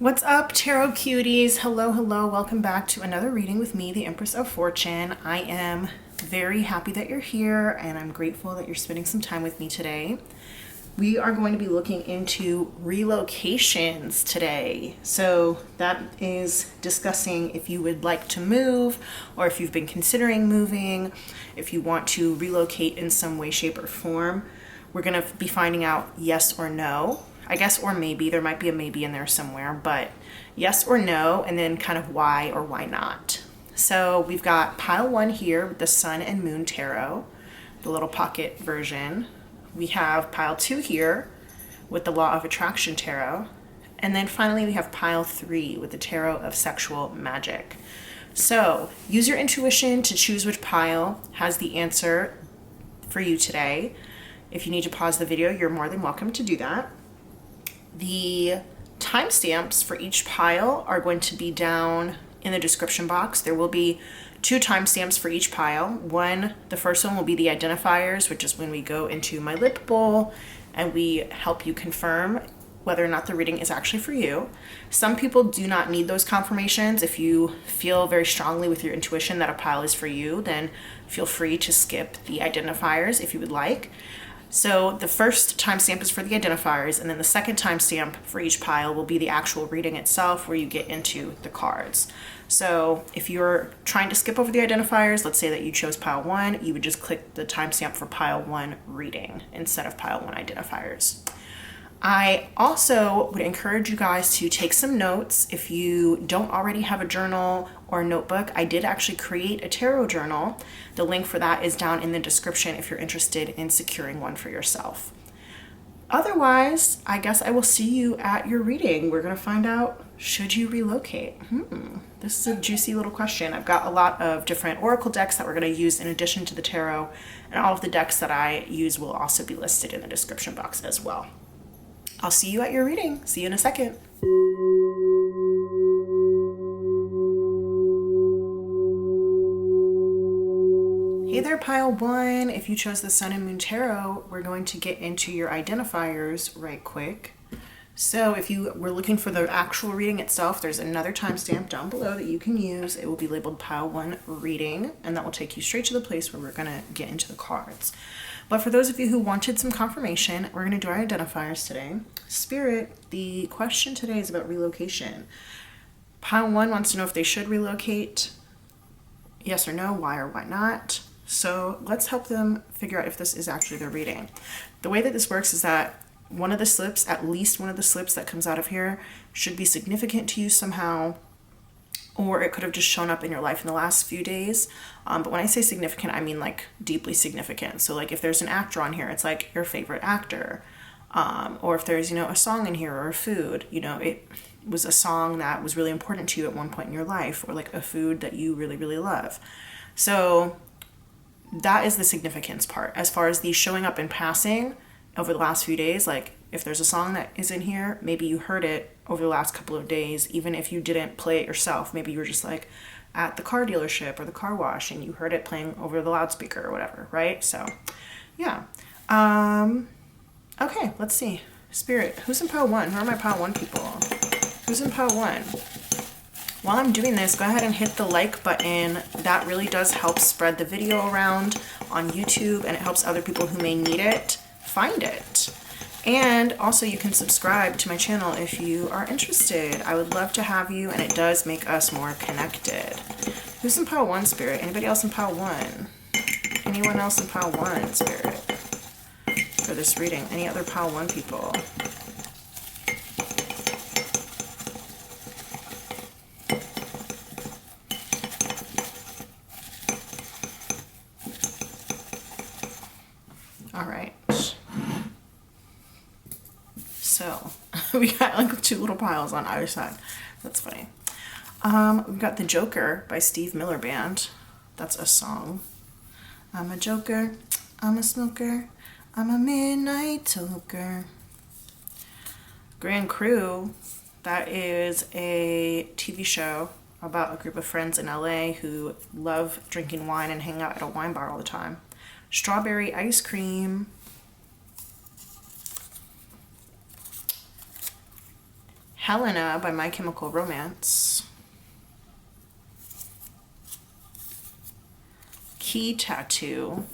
What's up, tarot cuties? Hello, hello. Welcome back to another reading with me, the Empress of Fortune. I am very happy that you're here and I'm grateful that you're spending some time with me today. We are going to be looking into relocations today. So that is discussing if you would like to move or if you've been considering moving, if you want to relocate in some way, shape, or form. We're going to be finding out yes or no. I guess, or maybe. There might be a maybe in there somewhere, but yes or no, and then kind of why or why not. So we've got pile one here with the Sun and Moon Tarot, the little pocket version. We have pile two here with the Law of Attraction Tarot. And then finally we have pile three with the Tarot of Sexual Magic. So use your intuition to choose which pile has the answer for you today. If you need to pause the video, you're more than welcome to do that. The timestamps for each pile are going to be down in the description box. There will be two timestamps for each pile. One, the first one will be the identifiers, which is when we go into my lip bowl and we help you confirm whether or not the reading is actually for you. Some people do not need those confirmations. If you feel very strongly with your intuition that a pile is for you, then feel free to skip the identifiers if you would like. So the first timestamp is for the identifiers, and then the second timestamp for each pile will be the actual reading itself where you get into the cards. So if you're trying to skip over the identifiers, let's say that you chose pile one, you would just click the timestamp for pile one reading instead of pile one identifiers. I also would encourage you guys to take some notes. If you don't already have a journal or notebook, I did actually create a tarot journal. The link for that is down in the description if you're interested in securing one for yourself. Otherwise, I guess I will see you at your reading. We're going to find out, should you relocate? This is a juicy little question. I've got a lot of different oracle decks that we're going to use in addition to the tarot, and all of the decks that I use will also be listed in the description box as well. I'll see you at your reading. See you in a second. Hey there, pile one. If you chose the Sun and Moon Tarot, we're going to get into your identifiers right quick. So if you were looking for the actual reading itself, there's another timestamp down below that you can use. It will be labeled pile one reading, and that will take you straight to the place where we're going to get into the cards. But for those of you who wanted some confirmation, we're going to do our identifiers today. Spirit, the question today is about relocation. Pile one wants to know if they should relocate. Yes or no, why or why not. So let's help them figure out if this is actually their reading. The way that this works is that one of the slips, at least one of the slips that comes out of here, should be significant to you somehow, or it could have just shown up in your life in the last few days. But when I say significant, I mean like deeply significant. So like if there's an actor on here, it's like your favorite actor. Or if there's, a song in here or a food, it was a song that was really important to you at one point in your life, or like a food that you really, really love. So that is the significance part. As far as these showing up in passing over the last few days, like if there's a song that is in here, maybe you heard it over the last couple of days, even if you didn't play it yourself. Maybe you were just like at the car dealership or the car wash and you heard it playing over the loudspeaker or whatever, right? So yeah. Okay, let's see. Spirit, who's in pile one? Who are my pile one people? Who's in pile one? While I'm doing this, go ahead and hit the like button. That really does help spread the video around on YouTube, and it helps other people who may need it find it. And also you can subscribe to my channel if you are interested. I would love to have you, and it does make us more connected. Who's in pile one, Spirit? Anybody else in pile one? Anyone else in pile one, Spirit? For this reading, any other pile one people? All right. So we got like two little piles on either side. That's funny. We've got The Joker by Steve Miller Band. That's a song. I'm a joker, I'm a smoker, I'm a midnight toker. Grand Crew, that is a TV show about a group of friends in LA who love drinking wine and hang out at a wine bar all the time. Strawberry ice cream. Helena by My Chemical Romance. Key tattoo.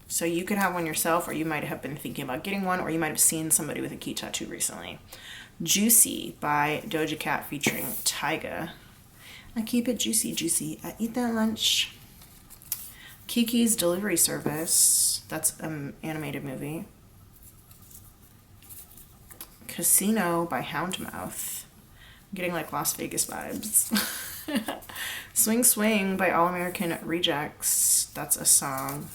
So you could have one yourself, or you might have been thinking about getting one, or you might have seen somebody with a key tattoo recently. Juicy by Doja Cat featuring Tyga. I keep it juicy, juicy. I eat that lunch. Kiki's Delivery Service. That's an animated movie. Casino by Houndmouth. I'm getting like Las Vegas vibes. Swing Swing by All American Rejects. That's a song.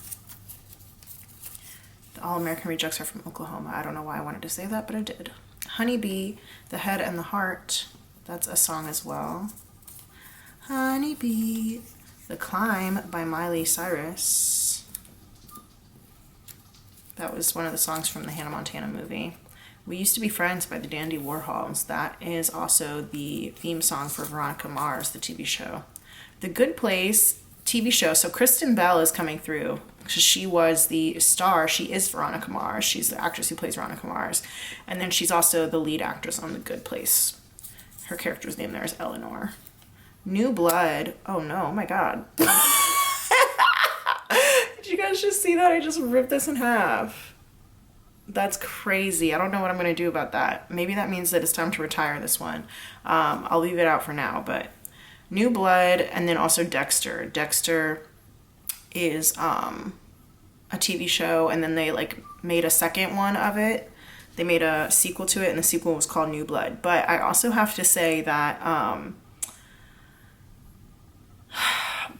The All American Rejects are from Oklahoma. I don't know why I wanted to say that, but I did. Honeybee, The Head and the Heart. That's a song as well. Honeybee, The Climb by Miley Cyrus. That was one of the songs from the Hannah Montana movie. We Used to Be Friends by the Dandy Warhols. That is also the theme song for Veronica Mars, the TV show. The Good Place TV show. So Kristen Bell is coming through because she was the star. She is Veronica Mars. She's the actress who plays Veronica Mars. And then she's also the lead actress on The Good Place. Her character's name there is Eleanor. New Blood. Oh no, oh my God. Did you guys just see that? I just ripped this in half. That's crazy. I don't know what I'm going to do about that. Maybe that means that it's time to retire this one. I'll leave it out for now, but New Blood, and then also Dexter. Dexter is a TV show, and then they like made a second one of it. They made a sequel to it, and the sequel was called New Blood. But I also have to say that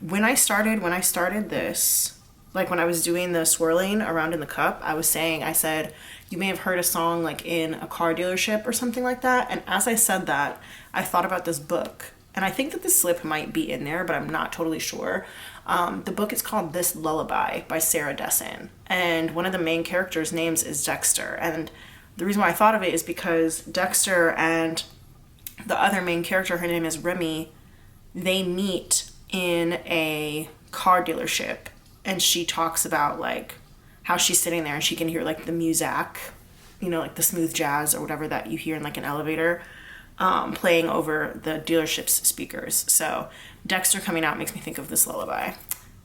when I started this, like when I was doing the swirling around in the cup, I said, you may have heard a song like in a car dealership or something like that. And as I said that, I thought about this book. And I think that the slip might be in there, but I'm not totally sure. The book is called This Lullaby by Sarah Dessen. And one of the main characters' names is Dexter. And the reason why I thought of it is because Dexter and the other main character, her name is Remy, they meet in a car dealership. And she talks about like how she's sitting there and she can hear like the muzak, you know, like the smooth jazz or whatever that you hear in like an elevator, playing over the dealership's speakers. So Dexter coming out makes me think of This Lullaby.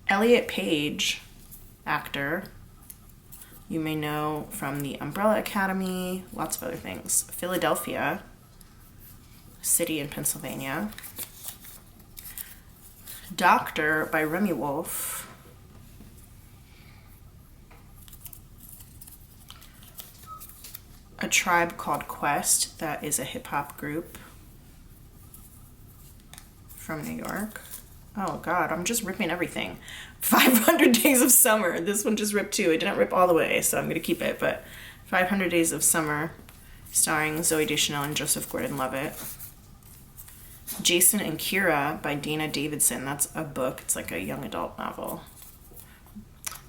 Elliot Page, actor, you may know from the Umbrella Academy, lots of other things. Philadelphia, city in Pennsylvania. Doctor by Remy Wolf. A Tribe Called Quest, that is a hip-hop group from New York. Oh God, I'm just ripping everything. 500 Days of Summer. This one just ripped too. It didn't rip all the way, so I'm gonna keep it, but 500 Days of Summer, starring Zooey Deschanel and Joseph Gordon-Levitt. Jason and Kira by Dana Davidson. That's a book. It's like a young adult novel.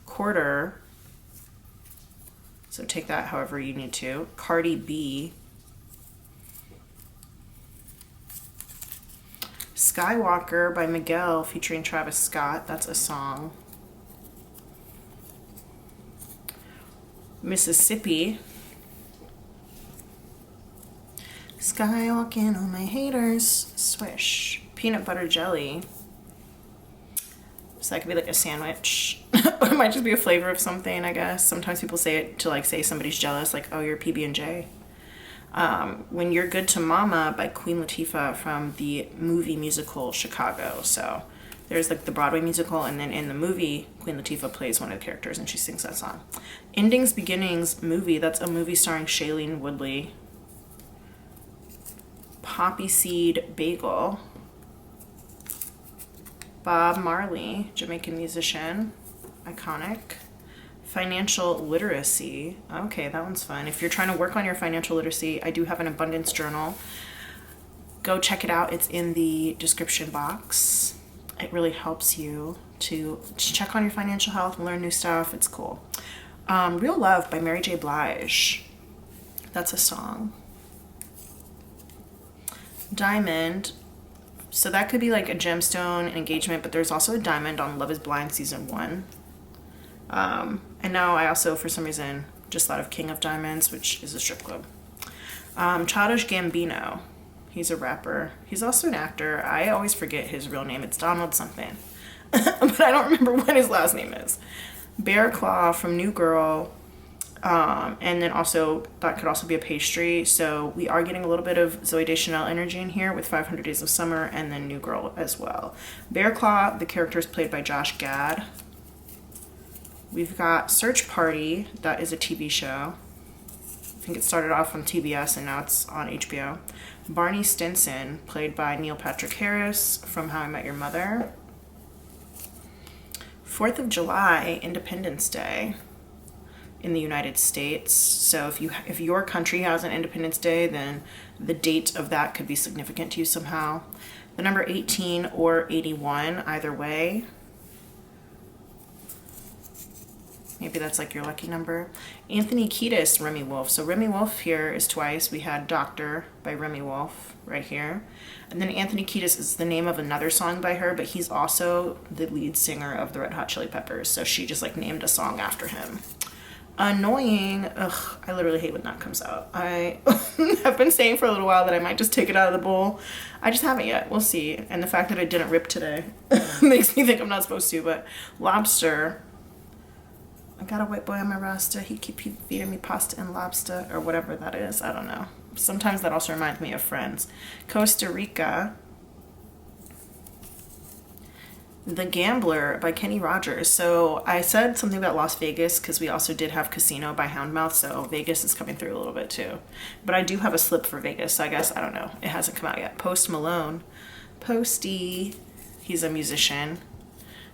Quarter. So take that however you need to. Cardi B. Skywalker by Miguel featuring Travis Scott. That's a song. Mississippi. Skywalking on my haters. Swish. Peanut butter jelly. So that could be like a sandwich. Or it might just be a flavor of something, I guess. Sometimes people say it to like say somebody's jealous, like, oh, you're PB&J. When You're Good to Mama by Queen Latifah from the movie musical Chicago. So there's like the Broadway musical, and then in the movie, Queen Latifah plays one of the characters and she sings that song. Endings Beginnings movie. That's a movie starring Shailene Woodley. Poppy Seed Bagel. Bob Marley, Jamaican musician, iconic. Financial literacy. Okay, that one's fun. If you're trying to work on your financial literacy, I do have an abundance journal. Go check it out. It's in the description box. It really helps you to check on your financial health, learn new stuff. It's cool. Real Love by Mary J. Blige. That's a song. Diamond. So that could be like a gemstone, an engagement, but there's also a diamond on Love is Blind season 1. And now I also, for some reason, just thought of King of Diamonds, which is a strip club. Childish Gambino. He's a rapper. He's also an actor. I always forget his real name. It's Donald something. But I don't remember what his last name is. Bear Claw from New Girl. And then also, that could also be a pastry. So we are getting a little bit of Zooey Deschanel energy in here with 500 Days of Summer and then New Girl as well. Bear Claw, the character is played by Josh Gad. We've got Search Party. That is a TV show. I think it started off on TBS and now it's on HBO. Barney Stinson, played by Neil Patrick Harris from How I Met Your Mother. 4th of July, Independence Day in the United States. So if your country has an Independence Day, then the date of that could be significant to you somehow. The number 18 or 81, either way. Maybe that's like your lucky number. Anthony Kiedis, Remy Wolf. So Remy Wolf here is twice. We had Doctor by Remy Wolf right here. And then Anthony Kiedis is the name of another song by her, but he's also the lead singer of the Red Hot Chili Peppers. So she just like named a song after him. Annoying. Ugh, I literally hate when that comes out. I have been saying for a little while that I might just take it out of the bowl. I just haven't yet. We'll see. And the fact that I didn't rip today makes me think I'm not supposed to. But Lobster. I got a white boy on my roster. He keep feeding me pasta and lobster or whatever that is. I don't know. Sometimes that also reminds me of Friends. Costa Rica. The Gambler by Kenny Rogers. So I said something about Las Vegas because we also did have Casino by Houndmouth. So Vegas is coming through a little bit too. But I do have a slip for Vegas. So I guess, I don't know. It hasn't come out yet. Post Malone. Posty. He's a musician.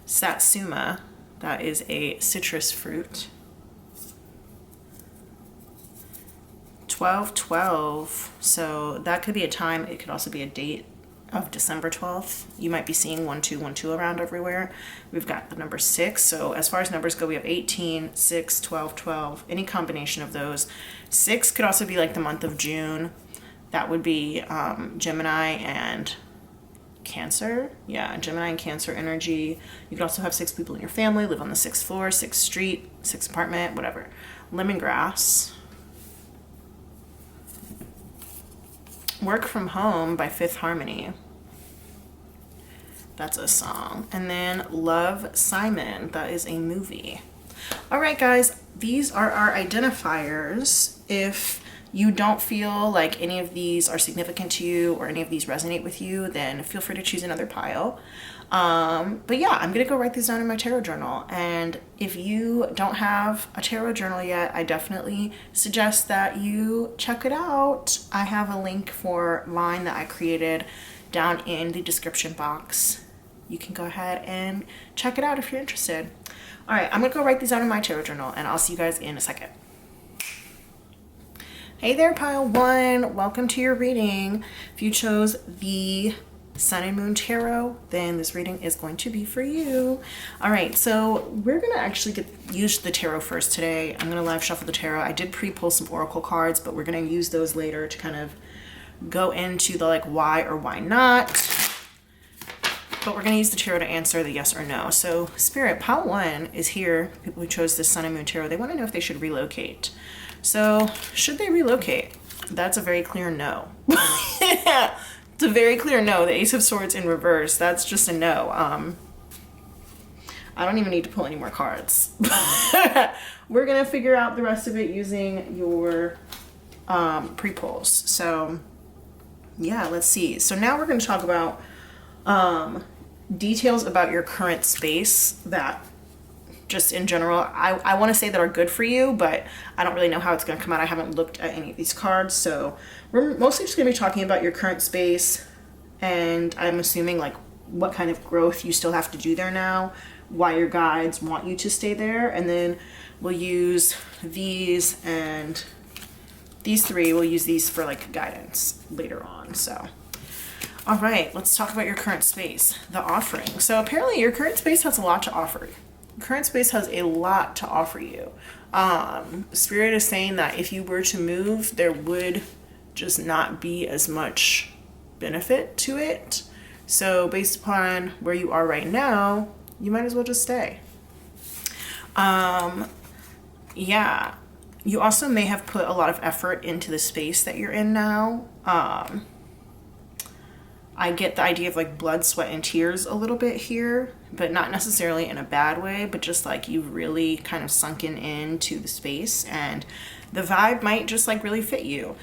Satsuma. That is a citrus fruit. 12/12. So that could be a time. It could also be a date of December 12th. You might be seeing 1212 around everywhere. We've got the number 6. So as far as numbers go, we have 18, 6, 12, 12. Any combination of those. 6 could also be like the month of June. That would be Gemini and Cancer. Yeah, Gemini and Cancer energy. You could also have 6 people in your family, live on the 6th floor, 6th street, 6th apartment, whatever. Lemongrass. Work from Home by Fifth Harmony. That's a song. And then Love, Simon. That is a movie. All right, guys, these are our identifiers. If you don't feel like any of these are significant to you or any of these resonate with you, then feel free to choose another pile. But yeah, I'm gonna go write these down in my tarot journal. And if you don't have a tarot journal yet, I definitely suggest that you check it out. I have a link for mine that I created down in the description box. You can go ahead and check it out if you're interested. All right, I'm gonna go write these down in my tarot journal and I'll see you guys in a second. Hey there, pile 1. Welcome to your reading. If you chose the Sun and Moon Tarot, then this reading is going to be for you. All right, so we're going to actually use the tarot first today. I'm going to live shuffle the tarot. I did pre-pull some oracle cards, but we're going to use those later to kind of go into the like why or why not. But we're going to use the tarot to answer the yes or no. So Spirit, pile 1 is here. People who chose the Sun and Moon Tarot, they want to know if they should relocate. So, should they relocate? That's a very clear no. It's a very clear no. The Ace of Swords in reverse, that's just a no. I don't even need to pull any more cards. We're going to figure out the rest of it using your pre-pulls. So, yeah, let's see. So now we're going to talk about details about your current space that just in general, I want to say that are good for you, but I don't really know how it's going to come out. I haven't looked at any of these cards, so we're mostly just going to be talking about your current space, and I'm assuming like what kind of growth you still have to do there now, why your guides want you to stay there, and then we'll use these and these 3, we'll use these for like guidance later on. So all right, let's talk about your current space, the offering. So apparently your current space has a lot to offer. Current space has a lot to offer you. Spirit is saying that if you were to move, there would just not be as much benefit to it. So based upon where you are right now, you might as well just stay. Yeah, You also may have put a lot of effort into the space that you're in now. I get the idea of like blood, sweat, and tears a little bit here, but not necessarily in a bad way, but just like you've really kind of sunken into the space and the vibe might just like really fit you.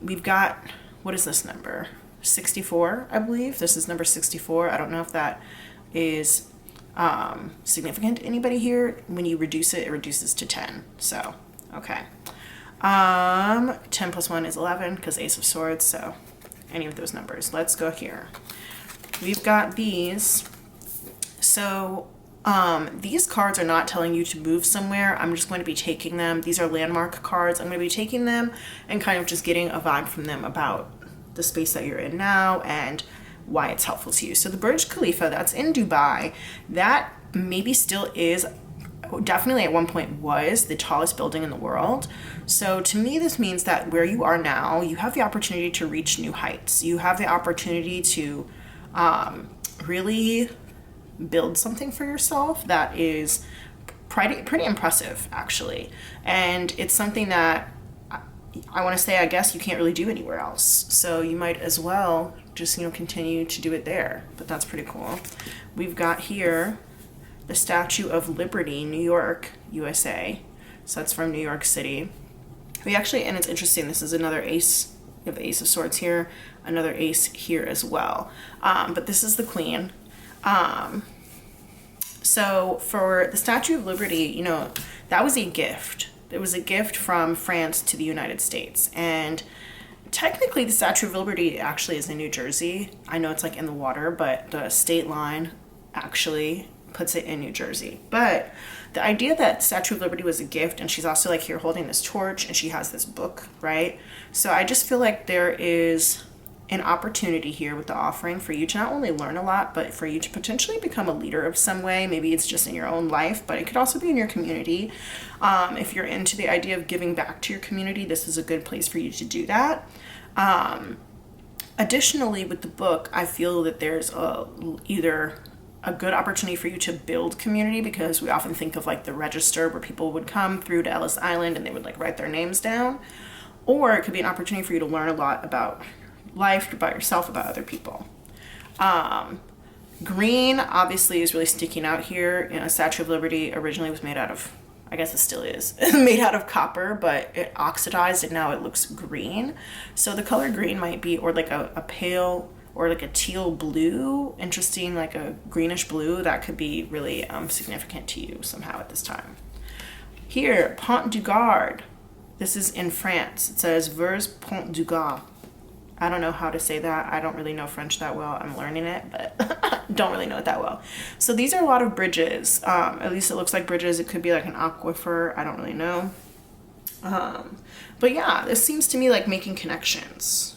We've got, what is this number? 64, I believe. This is number 64. I don't know if that is significant to anybody here. When you reduce it, it reduces to 10. So, okay. 10 plus 1 is 11 because Ace of Swords, so any of those numbers. Let's go here. We've got these. So these cards are not telling you to move somewhere. I'm just going to be taking them. These are landmark cards. I'm going to be taking them and kind of just getting a vibe from them about the space that you're in now and why it's helpful to you. So the Burj Khalifa, that's in Dubai, that maybe still is, definitely at one point was, the tallest building in the world. So to me, this means that where you are now, you have the opportunity to reach new heights. You have the opportunity to really build something for yourself that is pretty impressive, actually. And it's something that I want to say, I guess you can't really do anywhere else. So you might as well just, continue to do it there. But that's pretty cool. We've got here the Statue of Liberty, New York, USA. So that's from New York City. We actually, and it's interesting, this is another ace. We have the Ace of Swords here, another ace here as well. But this is the Queen. So for the Statue of Liberty, that was a gift. It was a gift from France to the United States. And technically the Statue of Liberty actually is in New Jersey. I know it's like in the water, but the state line actually puts it in New Jersey. But the idea that Statue of Liberty was a gift, and she's also like here holding this torch and she has this book, right? So I just feel like there is an opportunity here with the offering for you to not only learn a lot, but for you to potentially become a leader of some way. Maybe it's just in your own life, but it could also be in your community. If you're into the idea of giving back to your community, this is a good place for you to do that. Additionally, with the book, I feel that there's either a good opportunity for you to build community, because we often think of like the register where people would come through to Ellis Island and they would like write their names down, or it could be an opportunity for you to learn a lot about life, about yourself, about other people. Green obviously is really sticking out here. Statue of Liberty originally was made out of, I guess it still is, made out of copper, but it oxidized and now it looks green. So the color green might be, or like a pale, or like a teal blue, interesting, like a greenish blue, that could be really significant to you somehow at this time. Here, Pont du Gard. This is in France. It says Vers Pont du Gard. I don't know how to say that. I don't really know French that well. I'm learning it, but don't really know it that well. So these are a lot of bridges. At least it looks like bridges. It could be like an aquifer. I don't really know. But yeah, this seems to me like making connections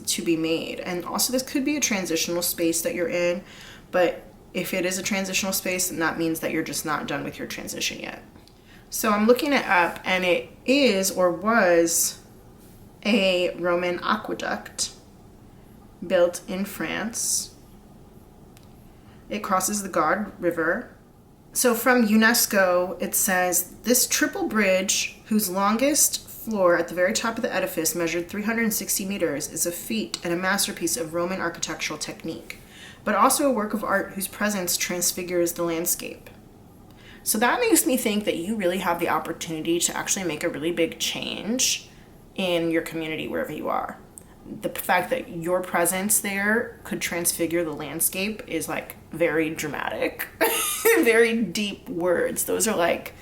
to be made. And also this could be a transitional space that you're in, but if it is a transitional space, then that means that you're just not done with your transition yet. So I'm looking it up, and it is, or was, a Roman aqueduct built in France. It crosses the Gard River. So from UNESCO, it says, this triple bridge, whose longest floor at the very top of the edifice measured 360 meters, is a feat and a masterpiece of Roman architectural technique, but also a work of art whose presence transfigures the landscape. So that makes me think that you really have the opportunity to actually make a really big change in your community wherever you are. The fact that your presence there could transfigure the landscape is like very dramatic. Very deep words. Those are like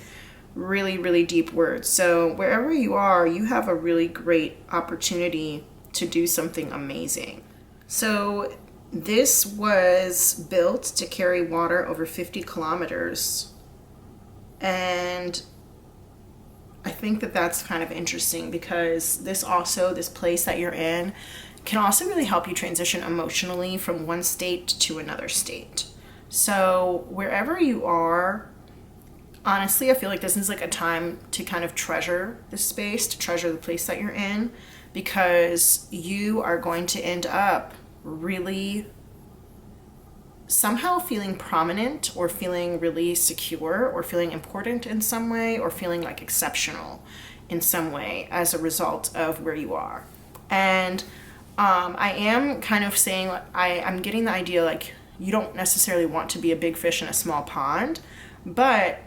really, really deep words. So wherever you are, you have a really great opportunity to do something amazing. So this was built to carry water over 50 kilometers. And I think that that's kind of interesting, because this place that you're in can also really help you transition emotionally from one state to another state. So wherever you are, honestly, I feel like this is like a time to kind of treasure the space, to treasure the place that you're in, because you are going to end up really somehow feeling prominent or feeling really secure or feeling important in some way or feeling like exceptional in some way as a result of where you are. And I am kind of saying, I'm getting the idea like you don't necessarily want to be a big fish in a small pond, but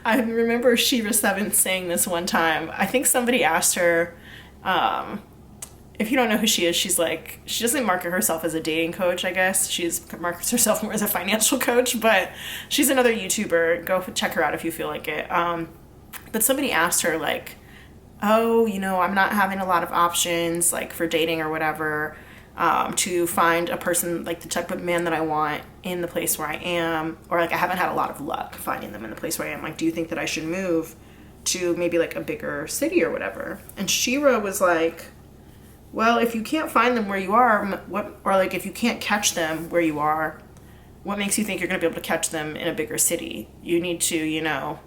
I remember Shiva Seventh saying this one time. I think somebody asked her, if you don't know who she is, she's like, she doesn't market herself as a dating coach, I guess. She's markets herself more as a financial coach, but she's another YouTuber. Go check her out if you feel like it. But somebody asked her like, oh, I'm not having a lot of options like for dating or whatever, to find a person like the type of man that I want in the place where I am, or like I haven't had a lot of luck finding them in the place where I am. Like, do you think that I should move to maybe like a bigger city or whatever? And Shira was like, well, if you can't find them where you are, or like if you can't catch them where you are, what makes you think you're going to be able to catch them in a bigger city? You need to,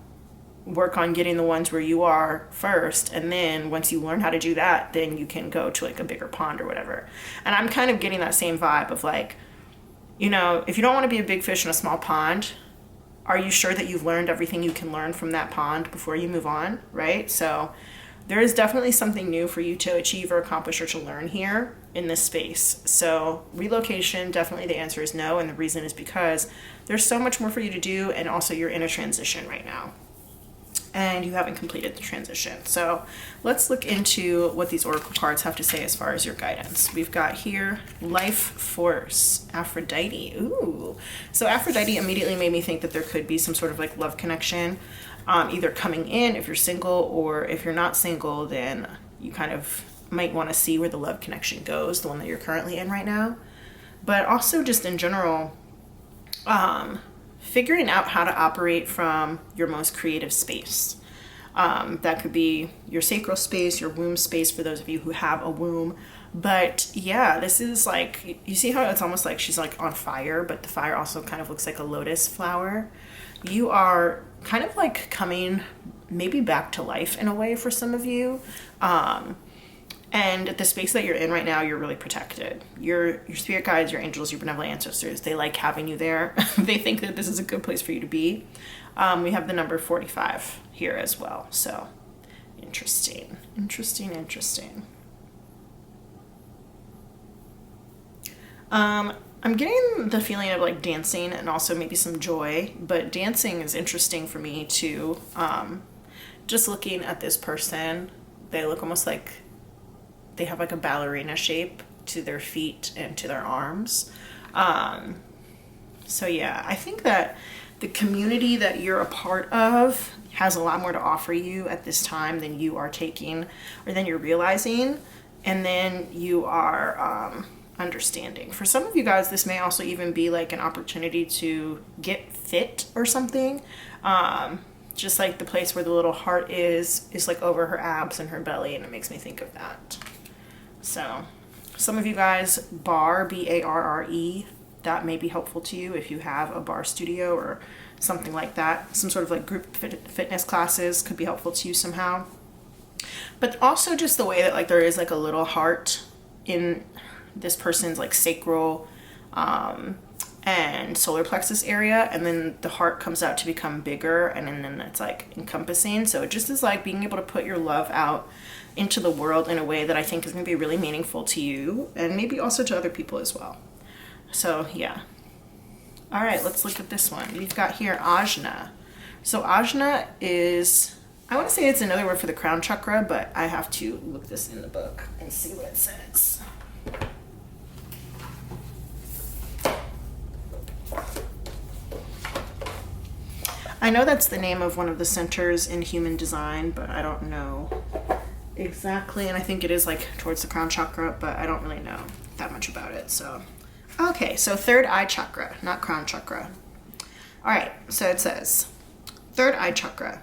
work on getting the ones where you are first, and then once you learn how to do that, then you can go to like a bigger pond or whatever. And I'm kind of getting that same vibe of like, if you don't want to be a big fish in a small pond, are you sure that you've learned everything you can learn from that pond before you move on, right? So there is definitely something new for you to achieve or accomplish or to learn here in this space. So relocation, definitely the answer is no. And the reason is because there's so much more for you to do. And also you're in a transition right now and you haven't completed the transition. So let's look into what these oracle cards have to say as far as your guidance. We've got here life force, Aphrodite. Ooh. So Aphrodite immediately made me think that there could be some sort of like love connection, either coming in if you're single, or if you're not single, then you kind of might want to see where the love connection goes, the one that you're currently in right now. But also just in general, figuring out how to operate from your most creative space. That could be your sacral space, your womb space for those of you who have a womb. But yeah, this is like, you see how it's almost like she's like on fire, but the fire also kind of looks like a lotus flower. You are kind of like coming maybe back to life in a way for some of you. And the space that you're in right now, you're really protected. Your spirit guides, your angels, your benevolent ancestors, they like having you there. They think that this is a good place for you to be. We have the number 45 here as well. So interesting. I'm getting the feeling of like dancing and also maybe some joy, but dancing is interesting for me too. Just looking at this person, they look almost like they have like a ballerina shape to their feet and to their arms. So yeah, I think that the community that you're a part of has a lot more to offer you at this time than you are taking, or than you're realizing, and then you are understanding. For some of you guys, this may also even be like an opportunity to get fit or something. Just like the place where the little heart is like over her abs and her belly, and it makes me think of that. So some of you guys, barre, B-A-R-R-E, that may be helpful to you if you have a barre studio or something like that. Some sort of like group fitness classes could be helpful to you somehow. But also just the way that like there is like a little heart in this person's like sacral and solar plexus area, and then the heart comes out to become bigger, and then it's like encompassing. So it just is like being able to put your love out into the world in a way that I think is going to be really meaningful to you and maybe also to other people as well. So yeah. All right, let's look at this one. We've got here Ajna. So Ajna is, I want to say it's another word for the crown chakra, but I have to look this in the book and see what it says. I know that's the name of one of the centers in human design, but I don't know exactly. And I think it is like towards the crown chakra, but I don't really know that much about it. So, okay, so third eye chakra, not crown chakra. All right, so it says, third eye chakra.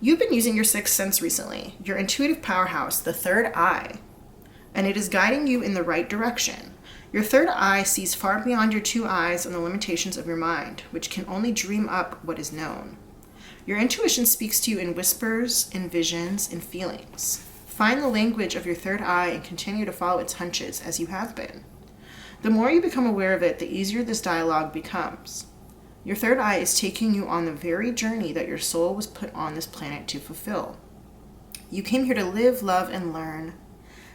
You've been using your sixth sense recently, your intuitive powerhouse, the third eye, and it is guiding you in the right direction. Your third eye sees far beyond your two eyes and the limitations of your mind, which can only dream up what is known. Your intuition speaks to you in whispers, in visions, in feelings. Find the language of your third eye and continue to follow its hunches as you have been. The more you become aware of it, the easier this dialogue becomes. Your third eye is taking you on the very journey that your soul was put on this planet to fulfill. You came here to live, love, and learn.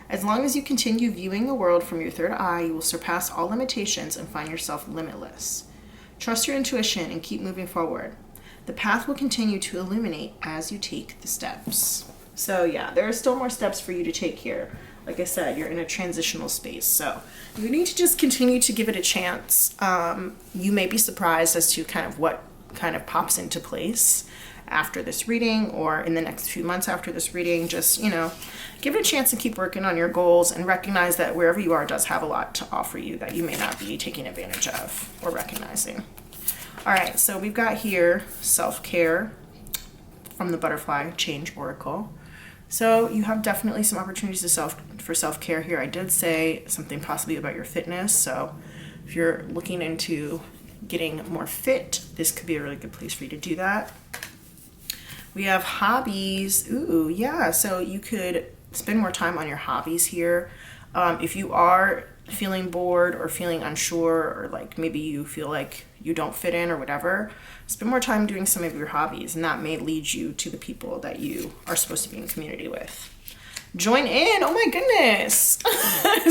As long as you continue viewing the world from your third eye, you will surpass all limitations and find yourself limitless. Trust your intuition and keep moving forward. The path will continue to illuminate as you take the steps. So yeah, there are still more steps for you to take here. Like I said, you're in a transitional space, so you need to just continue to give it a chance. You may be surprised as to kind of what kind of pops into place after this reading or in the next few months after this reading. Just, give it a chance and keep working on your goals, and recognize that wherever you are does have a lot to offer you that you may not be taking advantage of or recognizing. All right, so we've got here self-care from the Butterfly Change Oracle. So you have definitely some opportunities for self-care here. I did say something possibly about your fitness. So if you're looking into getting more fit, this could be a really good place for you to do that. We have hobbies. Ooh, yeah. So you could spend more time on your hobbies here. If you are feeling bored or feeling unsure, or like maybe you feel like you don't fit in or whatever, spend more time doing some of your hobbies, and that may lead you to the people that you are supposed to be in community with. Join in. Oh my goodness.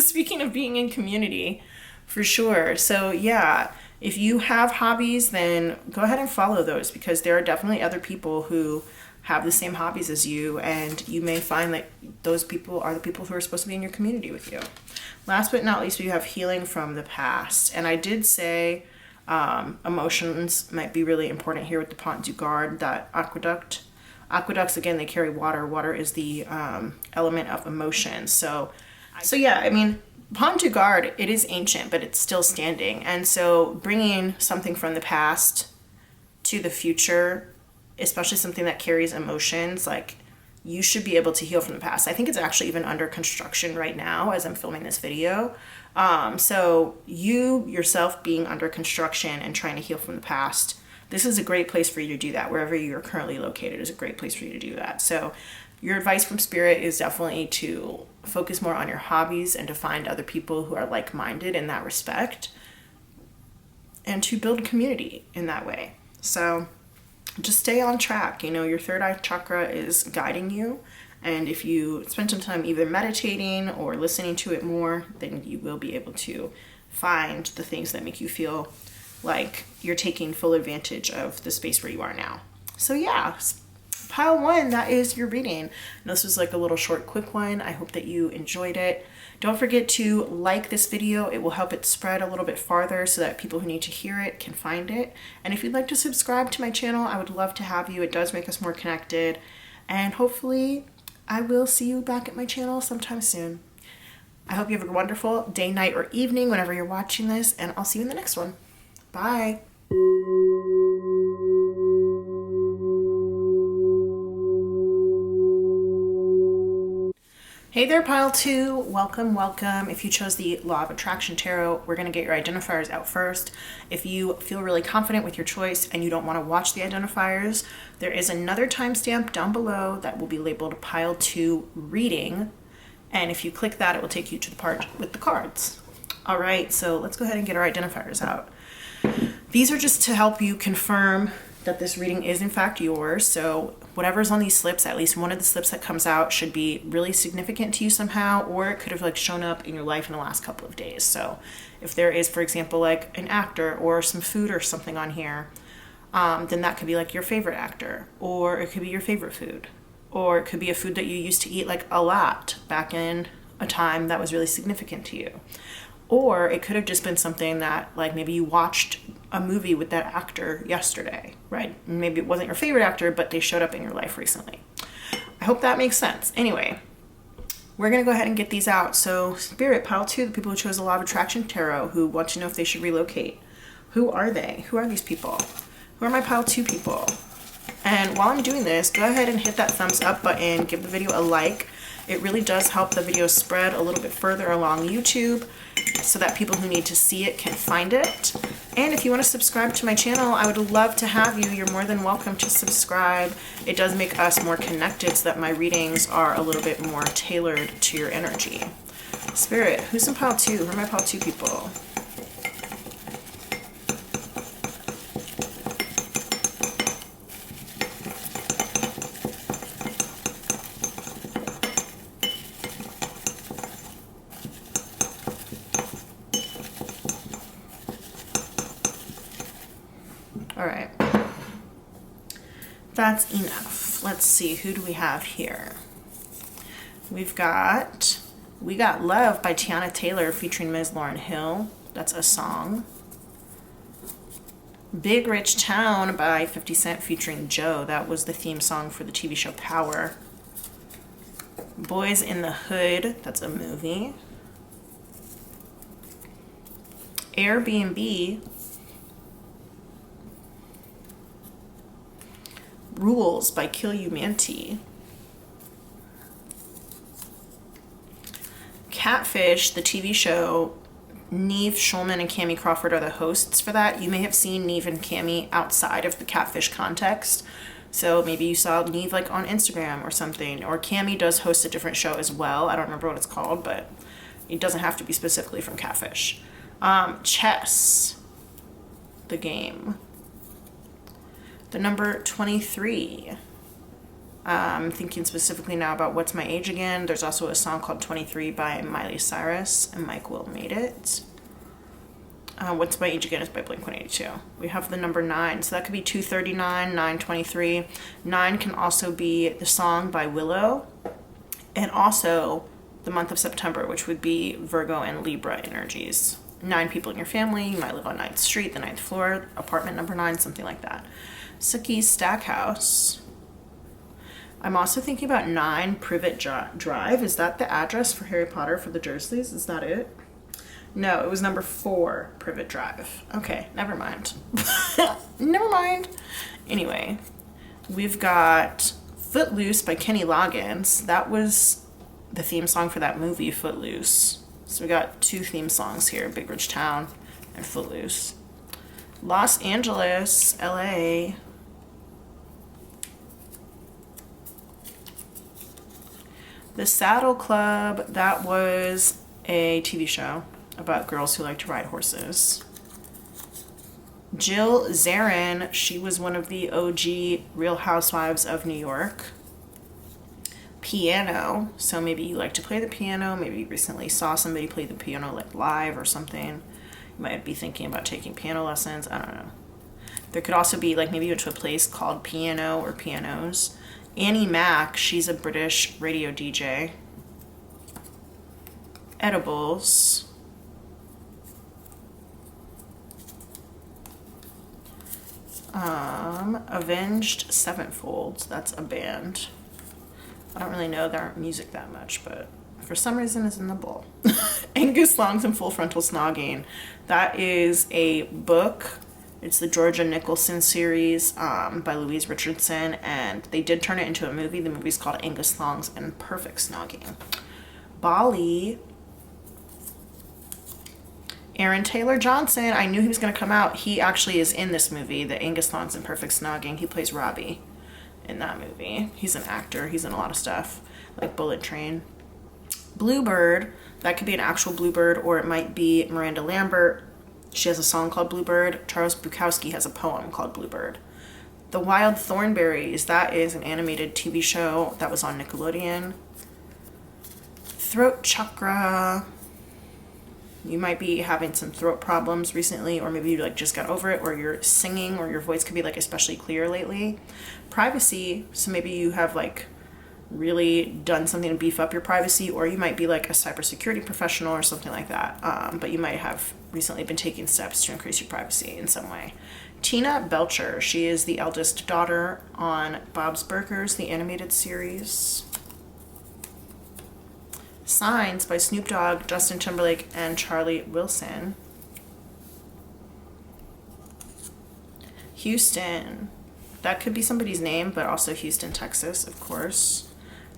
Speaking of being in community, for sure. So yeah, if you have hobbies, then go ahead and follow those, because there are definitely other people who have the same hobbies as you, and you may find that those people are the people who are supposed to be in your community with you. Last but not least, we have healing from the past. And I did say emotions might be really important here with the Pont du Gard, that aqueduct. Aqueducts, again, they carry water. Water is the element of emotion. So yeah, I mean, Pont du Gard, it is ancient, but it's still standing. And so bringing something from the past to the future, especially something that carries emotions, like, you should be able to heal from the past. I think it's actually even under construction right now as I'm filming this video. So you yourself being under construction and trying to heal from the past, this is a great place for you to do that. Wherever you're currently located is a great place for you to do that. So your advice from Spirit is definitely to focus more on your hobbies and to find other people who are like-minded in that respect, and to build community in that way. So just stay on track. Your third eye chakra is guiding you. And if you spend some time either meditating or listening to it more, then you will be able to find the things that make you feel like you're taking full advantage of the space where you are now. So yeah, pile 1, that is your reading. And this was like a little short, quick one. I hope that you enjoyed it. Don't forget to like this video. It will help it spread a little bit farther so that people who need to hear it can find it. And if you'd like to subscribe to my channel, I would love to have you. It does make us more connected. And hopefully I will see you back at my channel sometime soon. I hope you have a wonderful day, night, or evening whenever you're watching this, and I'll see you in the next one. Bye. Hey there, pile 2. Welcome, welcome. If you chose the Law of Attraction Tarot, we're going to get your identifiers out first. If you feel really confident with your choice and you don't want to watch the identifiers, there is another timestamp down below that will be labeled pile 2 reading. And if you click that, it will take you to the part with the cards. All right, so let's go ahead and get our identifiers out. These are just to help you confirm that this reading is in fact yours. So whatever's on these slips, at least one of the slips that comes out should be really significant to you somehow, or it could have like shown up in your life in the last couple of days. So if there is, for example, like an actor or some food or something on here, then that could be like your favorite actor, or it could be your favorite food, or it could be a food that you used to eat like a lot back in a time that was really significant to you. Or it could have just been something that, like, maybe you watched a movie with that actor yesterday, right? Maybe it wasn't your favorite actor, but they showed up in your life recently. I hope that makes sense. Anyway, we're going to go ahead and get these out. So Spirit, pile 2, the people who chose the Law of Attraction Tarot, who want to know if they should relocate. Who are they? Who are these people? Who are my pile 2 people? And while I'm doing this, go ahead and hit that thumbs up button, give the video a like. It really does help the video spread a little bit further along YouTube so that people who need to see it can find it. And if you want to subscribe to my channel, I would love to have you. You're more than welcome to subscribe. It does make us more connected so that my readings are a little bit more tailored to your energy. Spirit, who's in pile 2? Who are my pile 2 people? All right. That's enough. Let's see, who do we have here? We got Love by Tiana Taylor featuring Ms. Lauryn Hill. That's a song. Big Rich Town by 50 Cent featuring Joe. That was the theme song for the TV show Power. Boys in the Hood. That's a movie. Airbnb. Rules by Kill You Manti. Catfish, the TV show. Neve Schulman and Cammie Crawford are the hosts for that. You may have seen Neve and Cammie outside of the Catfish context. So maybe you saw Neve like on Instagram or something. Or Cammie does host a different show as well. I don't remember what it's called, but it doesn't have to be specifically from Catfish. Chess, the game. The number 23. I'm thinking specifically now about What's My Age Again. There's also a song called 23 by Miley Cyrus, and Mike Will made it. What's My Age Again is by Blink-182. We have the number 9, so that could be 239, 923. 9 can also be the song by Willow, and also the month of September, which would be Virgo and Libra energies. 9 people in your family. You might live on 9th Street, the 9th floor, apartment number 9, something like that. Suki's Stackhouse. I'm also thinking about 9 Privet Drive. Is that the address for Harry Potter for the Dursleys? Is that it? No, it was number 4 Privet Drive. Okay, never mind. Never mind. Anyway, we've got Footloose by Kenny Loggins. That was the theme song for that movie, Footloose. So we got 2 theme songs here, Big Rich Town and Footloose. Los Angeles, LA. The Saddle Club, that was a TV show about girls who like to ride horses. Jill Zarin, she was one of the OG Real Housewives of New York. Piano, so maybe you like to play the piano, maybe you recently saw somebody play the piano like live or something. You might be thinking about taking piano lessons, I don't know. There could also be like maybe you went to a place called Piano or Pianos. Annie Mac, she's a British radio DJ. Edibles. Avenged Sevenfold, that's a band. I don't really know their music that much, but for some reason it's in the bowl. Angus Longs and Full Frontal Snogging. That is a book. It's the Georgia Nicholson series by Louise Richardson, and they did turn it into a movie. The movie's called Angus Longs and Perfect Snogging. Bali. Aaron Taylor Johnson. I knew he was going to come out. He actually is in this movie, the Angus Longs and Perfect Snogging. He plays Robbie in that movie. He's an actor. He's in a lot of stuff, like Bullet Train. Bluebird. That could be an actual bluebird, or it might be Miranda Lambert. She has a song called Bluebird. Charles Bukowski has a poem called Bluebird. The Wild Thornberrys, that is an animated TV show that was on Nickelodeon. Throat Chakra. You might be having some throat problems recently, or maybe you like just got over it, or you're singing, or your voice could be like especially clear lately. Privacy, so maybe you have like really done something to beef up your privacy, or you might be like a cybersecurity professional or something like that, but you might have recently been taking steps to increase your privacy in some way. Tina Belcher, she is the eldest daughter on Bob's Burgers, the animated series. Signs by Snoop Dogg, Justin Timberlake, and Charlie Wilson. Houston, that could be somebody's name, but also Houston, Texas, of course.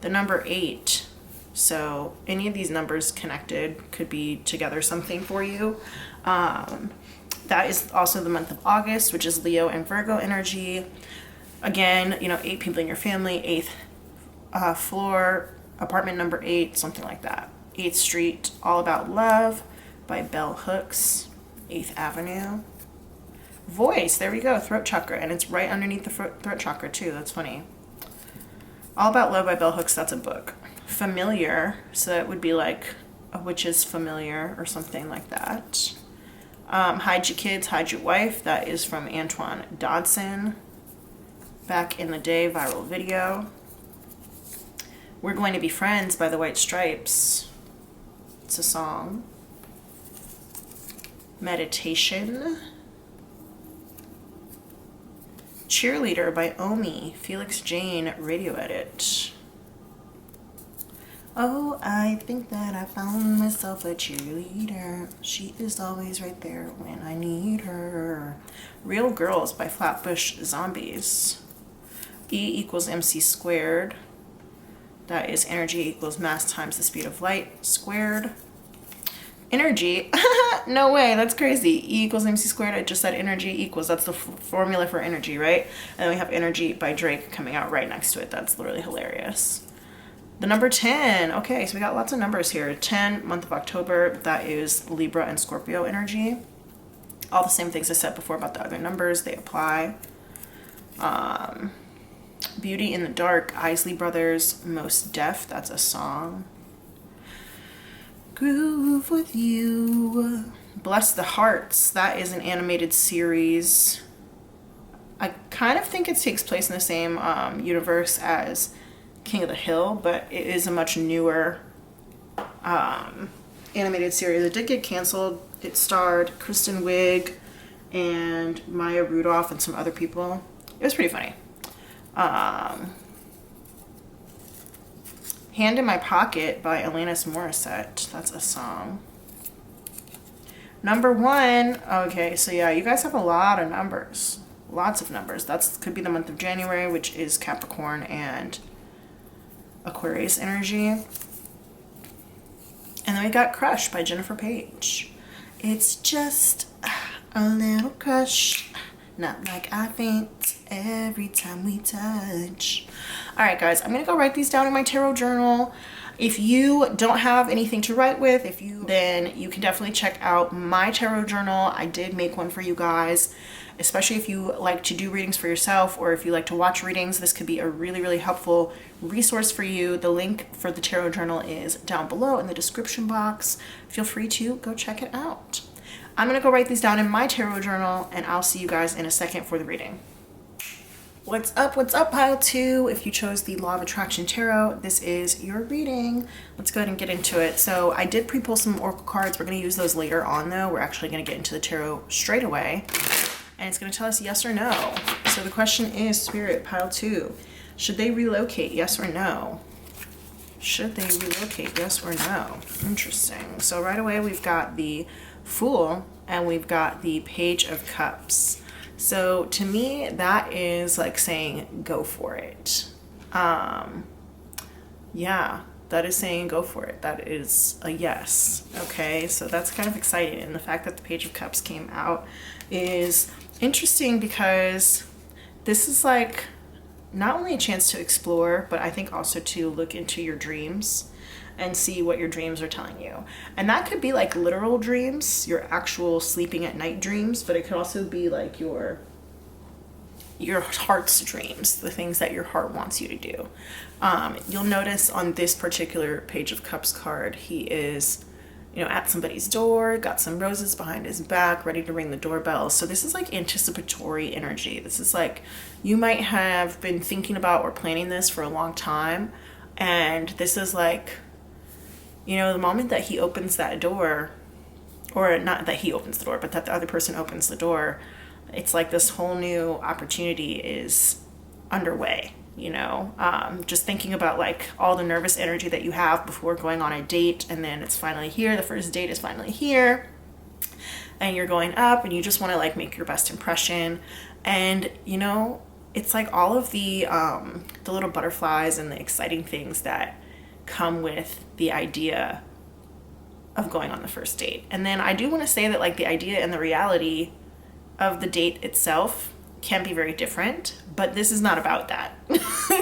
The number 8, so any of these numbers connected could be together something for you. That is also the month of August, which is Leo and Virgo energy. Again, 8 people in your family, 8th floor, apartment number 8, something like that. 8th Street, All About Love by Bell Hooks, 8th Avenue. Voice, there we go, throat chakra, and it's right underneath the throat chakra too. That's funny. All About Love by Bell Hooks, that's a book. Familiar, so that would be like A Witch's Familiar or something like that. Hide Your Kids, Hide Your Wife, that is from Antoine Dodson. Back in the day, viral video. We're Going to Be Friends by the White Stripes. It's a song. Meditation. Cheerleader by Omi, Felix Jane, radio edit. Oh, I think that I found myself a cheerleader. She is always right there when I need her. Real Girls by Flatbush Zombies. E equals MC squared. That is energy equals mass times the speed of light squared. Energy, no way, that's crazy. E equals MC squared, I just said energy equals, that's the formula for energy, right? And then we have Energy by Drake coming out right next to it. That's literally hilarious. The number 10, okay, so we got lots of numbers here. 10, month of October, that is Libra and Scorpio energy. All the same things I said before about the other numbers, they apply. Beauty in the Dark, Isley Brothers, Most Deaf, that's a song. Groove with You. Bless the Hearts, that is an animated series. I kind of think it takes place in the same universe as King of the Hill, but it is a much newer animated series. It did get canceled. It starred Kristen Wiig and Maya Rudolph and some other people. It was pretty funny. Hand in My Pocket by Alanis Morissette. That's a song. Number 1. Okay, so yeah, you guys have a lot of numbers. Lots of numbers. That could be the month of January, which is Capricorn and Aquarius energy. And then we got Crush by Jennifer Page. It's just a little crush. Not like I faint every time we touch. All right, guys, I'm going to go write these down in my tarot journal. If you don't have anything to write with, then you can definitely check out my tarot journal. I did make one for you guys, especially if you like to do readings for yourself or if you like to watch readings. This could be a really, really helpful resource for you. The link for the tarot journal is down below in the description box. Feel free to go check it out. I'm going to go write these down in my tarot journal, and I'll see you guys in a second for the reading. What's up, pile 2? If you chose the Law of Attraction Tarot, this is your reading. Let's go ahead and get into it. So I did pre-pull some oracle cards. We're going to use those later on, though. We're actually going to get into the tarot straight away, and it's going to tell us yes or no. So the question is, Spirit, pile 2, should they relocate, yes or no? Should they relocate, yes or no? Interesting. So right away, we've got the Fool and we've got the Page of Cups. So to me, that is like saying go for it. Yeah, that is saying go for it. That is a yes. Okay, so that's kind of exciting. And the fact that the Page of Cups came out is interesting because this is like not only a chance to explore, but I think also to look into your dreams and see what your dreams are telling you. And that could be like literal dreams, your actual sleeping at night dreams, but it could also be like your heart's dreams, the things that your heart wants you to do. You'll notice on this particular Page of Cups card, he is, at somebody's door, got some roses behind his back, ready to ring the doorbell. So this is like anticipatory energy. This is like, you might have been thinking about or planning this for a long time. And this is like, the moment that he opens that door, or not that he opens the door, but that the other person opens the door, it's like this whole new opportunity is underway. Just thinking about like all the nervous energy that you have before going on a date, and then it's finally here, the first date is finally here, and you're going up and you just want to like make your best impression. And it's like all of the little butterflies and the exciting things that come with the idea of going on the first date. And then I do want to say that like the idea and the reality of the date itself can be very different, but this is not about that.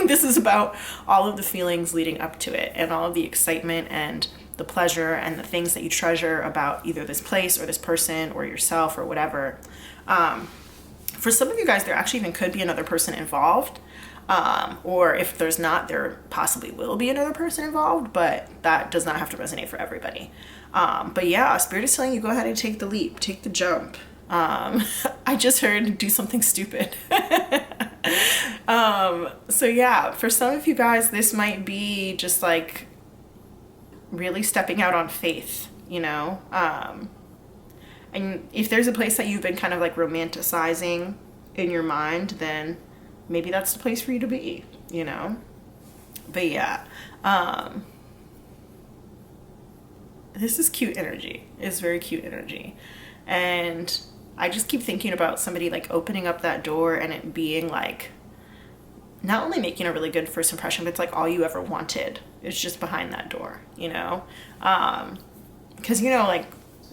This is about all of the feelings leading up to it and all of the excitement and the pleasure and the things that you treasure about either this place or this person or yourself or whatever. For some of you guys, there actually even could be another person involved. Or if there's not, there possibly will be another person involved, but that does not have to resonate for everybody. But yeah, Spirit is telling you, go ahead and take the leap, take the jump. I just heard do something stupid. So yeah, for some of you guys, this might be just like really stepping out on faith, you know? And if there's a place that you've been kind of like romanticizing in your mind, then maybe that's the place for you to be, you know? But yeah, this is cute energy. It's very cute energy. And I just keep thinking about somebody like opening up that door and it being like, not only making a really good first impression, but it's like all you ever wanted is just behind that door, you know? Because, you know, like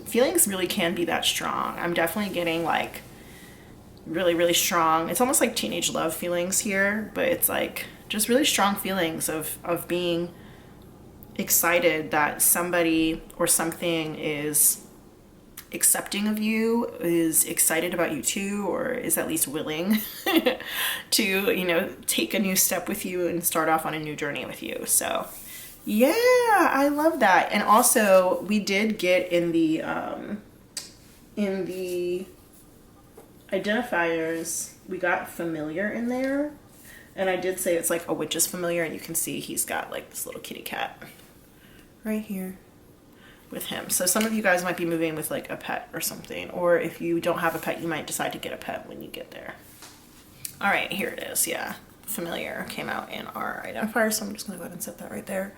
feelings really can be that strong. I'm definitely getting like really, really strong. It's almost like teenage love feelings here, but it's like just really strong feelings of being excited that somebody or something is accepting of you, is excited about you too, or is at least willing to, you know, take a new step with you and start off on a new journey with you. So yeah, I love that. And also we did get in the identifiers, we got familiar in there, and I did say it's like a witch's familiar, and you can see he's got like this little kitty cat right here with him. So some of you guys might be moving with like a pet or something, or if you don't have a pet, you might decide to get a pet when you get there. All right, here it is. Yeah, familiar came out in our identifier, so I'm just gonna go ahead and set that right there.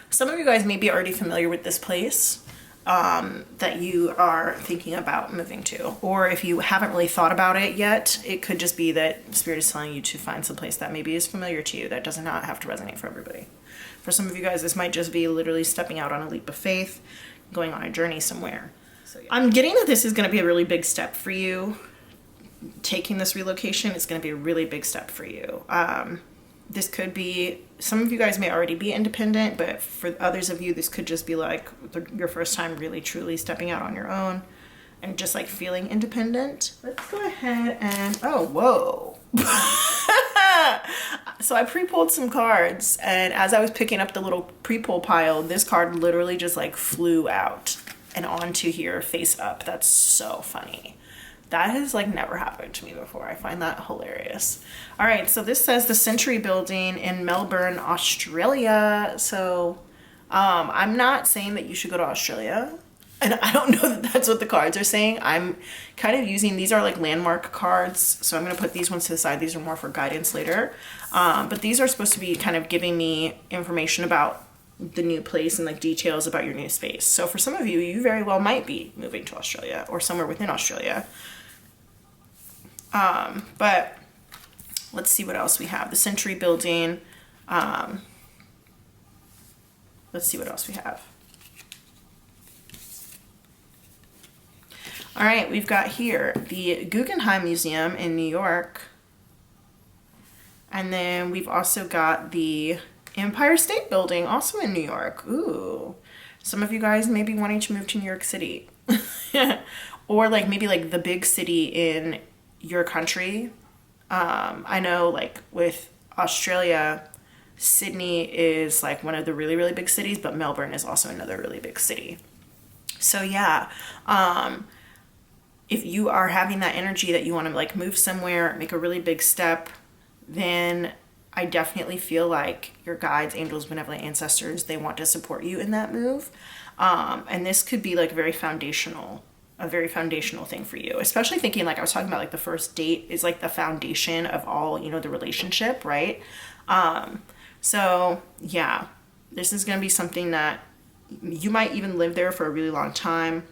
Some of you guys may be already familiar with this place that you are thinking about moving to, or if you haven't really thought about it yet, it could just be that Spirit is telling you to find some place that maybe is familiar to you. That does not have to resonate for everybody. For some of you guys, this might just be literally stepping out on a leap of faith, going on a journey somewhere. So yeah. I'm getting that this is going to be a really big step for you. Taking this relocation is going to be a really big step for you. This could be, some of you guys may already be independent, but for others of you, this could just be like your first time really truly stepping out on your own and just like feeling independent. Let's go ahead and, oh, whoa. So I pre-pulled some cards, and as I was picking up the little pre-pull pile, this card literally just like flew out and onto here face up. That's so funny. That has like never happened to me before. I find that hilarious. All right, so this says the Century Building in Melbourne, Australia. So I'm not saying that you should go to Australia, and I don't know that that's what the cards are saying. I'm kind of using, these are like landmark cards, so I'm going to put these ones to the side. These are more for guidance later. But these are supposed to be kind of giving me information about the new place and like details about your new space. So for some of you, you very well might be moving to Australia or somewhere within Australia. But let's see what else we have. The Century Building. Let's see what else we have. All right, we've got here the Guggenheim Museum in New York. And then we've also got the Empire State Building, also in New York. Ooh, some of you guys may be wanting to move to New York City. Or like maybe like the big city in your country. I know like with Australia, Sydney is like one of the really, really big cities, but Melbourne is also another really big city. So yeah, if you are having that energy that you want to like move somewhere, make a really big step, then I definitely feel like your guides, angels, benevolent ancestors, they want to support you in that move. And this could be like a very foundational thing for you, especially thinking like I was talking about like the first date is like the foundation of all, you know, the relationship, right? So yeah, this is going to be something that you might even live there for a really long time.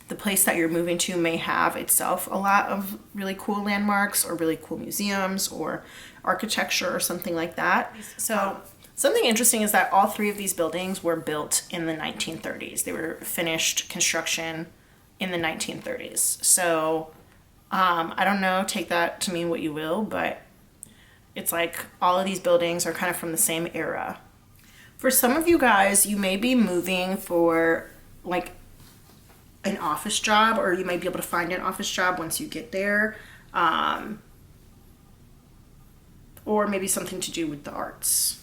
The place that you're moving to may have itself a lot of really cool landmarks or really cool museums or architecture or something like that. So something interesting is that all three of these buildings were built in the 1930s. They were finished construction in the 1930s. So I don't know, take that to mean what you will, but it's like all of these buildings are kind of from the same era. For some of you guys, you may be moving for like an office job, or you might be able to find an office job once you get there. Or maybe something to do with the arts.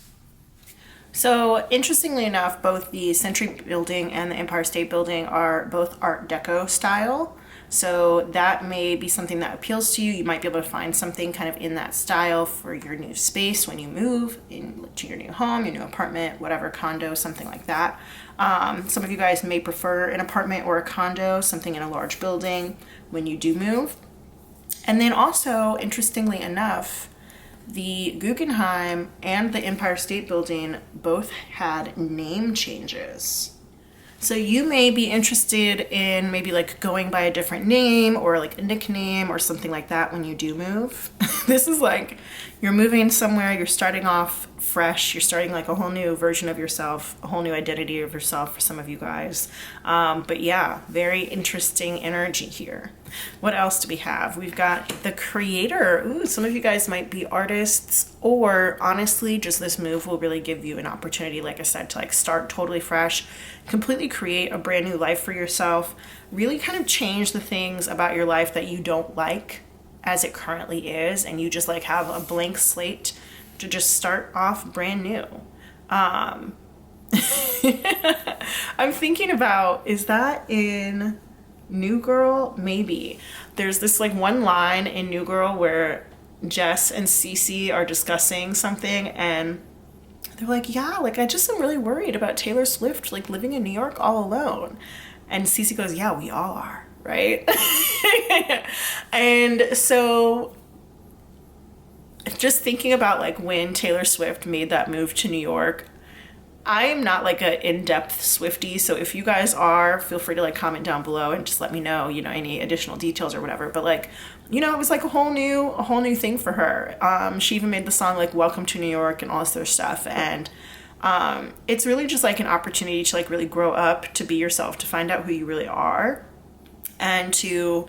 So interestingly enough, both the Century Building and the Empire State Building are both Art Deco style. So that may be something that appeals to you. You might be able to find something kind of in that style for your new space when you move into your new home, your new apartment, whatever, condo, something like that. Some of you guys may prefer an apartment or a condo, something in a large building when you do move. And then also, interestingly enough, the Guggenheim and the Empire State Building both had name changes. So you may be interested in maybe like going by a different name or like a nickname or something like that when you do move. This is like you're moving somewhere, you're starting off fresh, you're starting like a whole new version of yourself, a whole new identity of yourself for some of you guys. But yeah, very interesting energy here. What else do we have? We've got the creator. Ooh, some of you guys might be artists, or honestly, just this move will really give you an opportunity, like I said, to like start totally fresh, completely create a brand new life for yourself, really kind of change the things about your life that you don't like as it currently is, and you just like have a blank slate to just start off brand new. I'm thinking about, is that in New Girl? Maybe. There's this like one line in New Girl where Jess and Cece are discussing something, and they're like, yeah, like I just am really worried about Taylor Swift like living in New York all alone. And Cece goes, yeah, we all are, right? And so just thinking about like when Taylor Swift made that move to New York, I am not like an in-depth Swiftie, so if you guys are, feel free to like comment down below and just let me know, you know, any additional details or whatever. But like, you know, it was like a whole new thing for her. She even made the song like Welcome to New York and all this other stuff. And it's really just like an opportunity to like really grow up, to be yourself, to find out who you really are, and to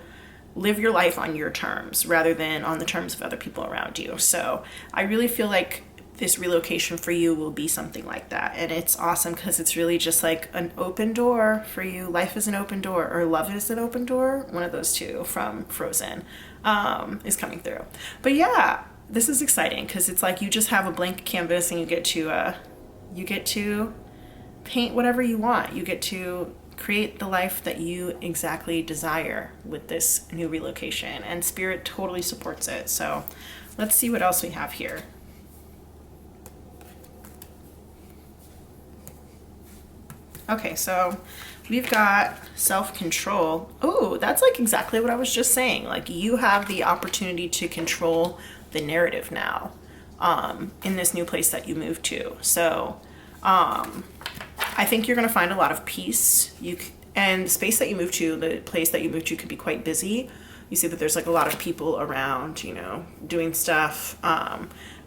live your life on your terms rather than on the terms of other people around you. So I really feel like this relocation for you will be something like that. And it's awesome because it's really just like an open door for you. Life is an open door, or love is an open door. One of those two from Frozen is coming through. But yeah, this is exciting because it's like you just have a blank canvas and you get to paint whatever you want. You get to create the life that you exactly desire with this new relocation, and Spirit totally supports it. So let's see what else we have here. Okay, so we've got self-control. Oh, that's like exactly what I was just saying. Like you have the opportunity to control the narrative now in this new place that you moved to. So I think you're going to find a lot of peace. And the space that you moved to, the place that you moved to, could be quite busy. You see that there's like a lot of people around, you know, doing stuff.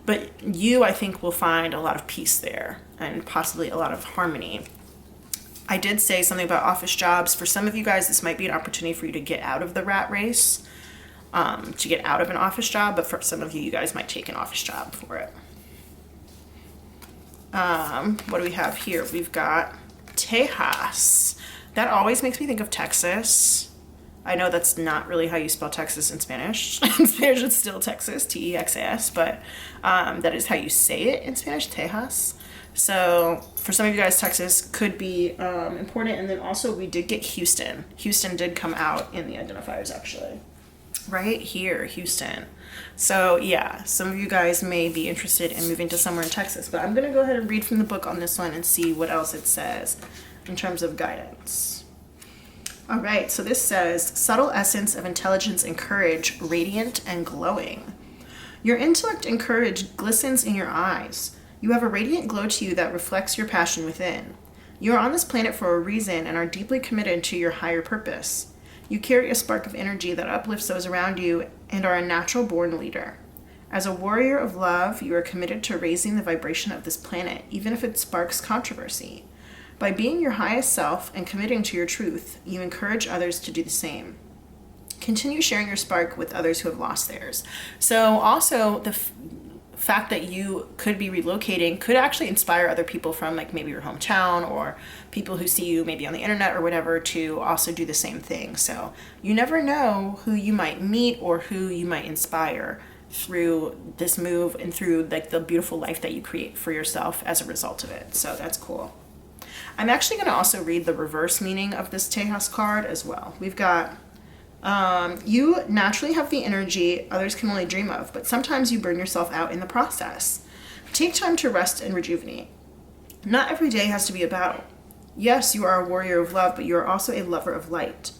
But you, I think, will find a lot of peace there and possibly a lot of harmony. I did say something about office jobs. For some of you guys, this might be an opportunity for you to get out of the rat race, to get out of an office job. But for some of you, you guys might take an office job for it. What do we have here? We've got Tejas. That always makes me think of Texas. I know that's not really how you spell Texas in Spanish. In Spanish, it's still Texas, Texas, but that is how you say it in Spanish, Tejas. So for some of you guys, Texas could be important. And then also we did get Houston. Houston did come out in the identifiers, actually. Right here, Houston. So yeah, some of you guys may be interested in moving to somewhere in Texas, but I'm going to go ahead and read from the book on this one and see what else it says in terms of guidance. All right, so this says, subtle essence of intelligence and courage, radiant and glowing. Your intellect and courage glistens in your eyes. You have a radiant glow to you that reflects your passion within. You are on this planet for a reason and are deeply committed to your higher purpose. You carry a spark of energy that uplifts those around you and are a natural-born leader. As a warrior of love, you are committed to raising the vibration of this planet, even if it sparks controversy. By being your highest self and committing to your truth, you encourage others to do the same. Continue sharing your spark with others who have lost theirs. So also, the fact that you could be relocating could actually inspire other people from like maybe your hometown or people who see you maybe on the internet or whatever to also do the same thing. So you never know who you might meet or who you might inspire through this move and through like the beautiful life that you create for yourself as a result of it. So that's cool. I'm actually going to also read the reverse meaning of this Tejas card as well. We've got you naturally have the energy others can only dream of, but sometimes you burn yourself out in the process. Take time to rest and rejuvenate. Not every day has to be a battle. Yes, you are a warrior of love, but you are also a lover of light.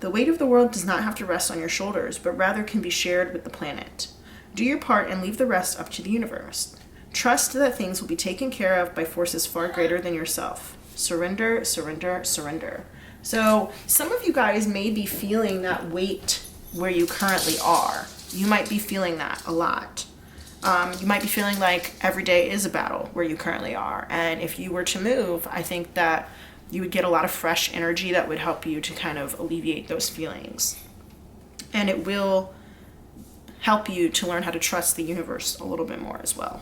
The weight of the world does not have to rest on your shoulders, but rather can be shared with the planet. Do your part and leave the rest up to the universe. Trust that things will be taken care of by forces far greater than yourself. Surrender, surrender, surrender. So some of you guys may be feeling that weight where you currently are. You might be feeling that a lot. You might be feeling like every day is a battle where you currently are. And if you were to move, I think that you would get a lot of fresh energy that would help you to kind of alleviate those feelings. And it will help you to learn how to trust the universe a little bit more as well.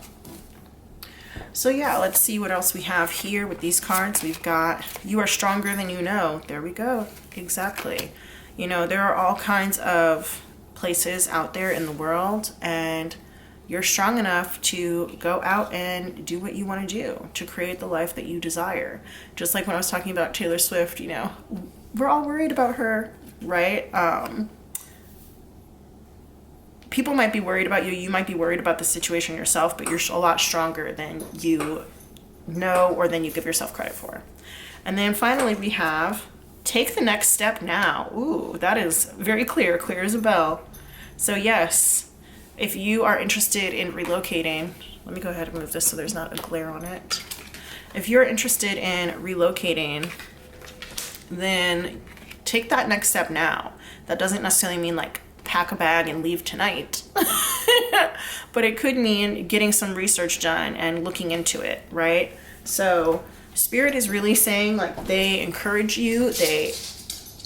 So yeah, let's see what else we have here with these cards. We've got, you are stronger than you know. There we go. Exactly. You know, there are all kinds of places out there in the world, and you're strong enough to go out and do what you want to do to create the life that you desire. Just like when I was talking about Taylor Swift, you know, we're all worried about her, right? People might be worried about you. You might be worried about the situation yourself, but you're a lot stronger than you know or than you give yourself credit for. And then finally we have, take the next step now. Ooh, that is very clear, clear as a bell. So yes, if you are interested in relocating, let me go ahead and move this so there's not a glare on it. If you're interested in relocating, then take that next step now. That doesn't necessarily mean like pack a bag and leave tonight, but it could mean getting some research done and looking into it, right? So Spirit is really saying like they encourage you, they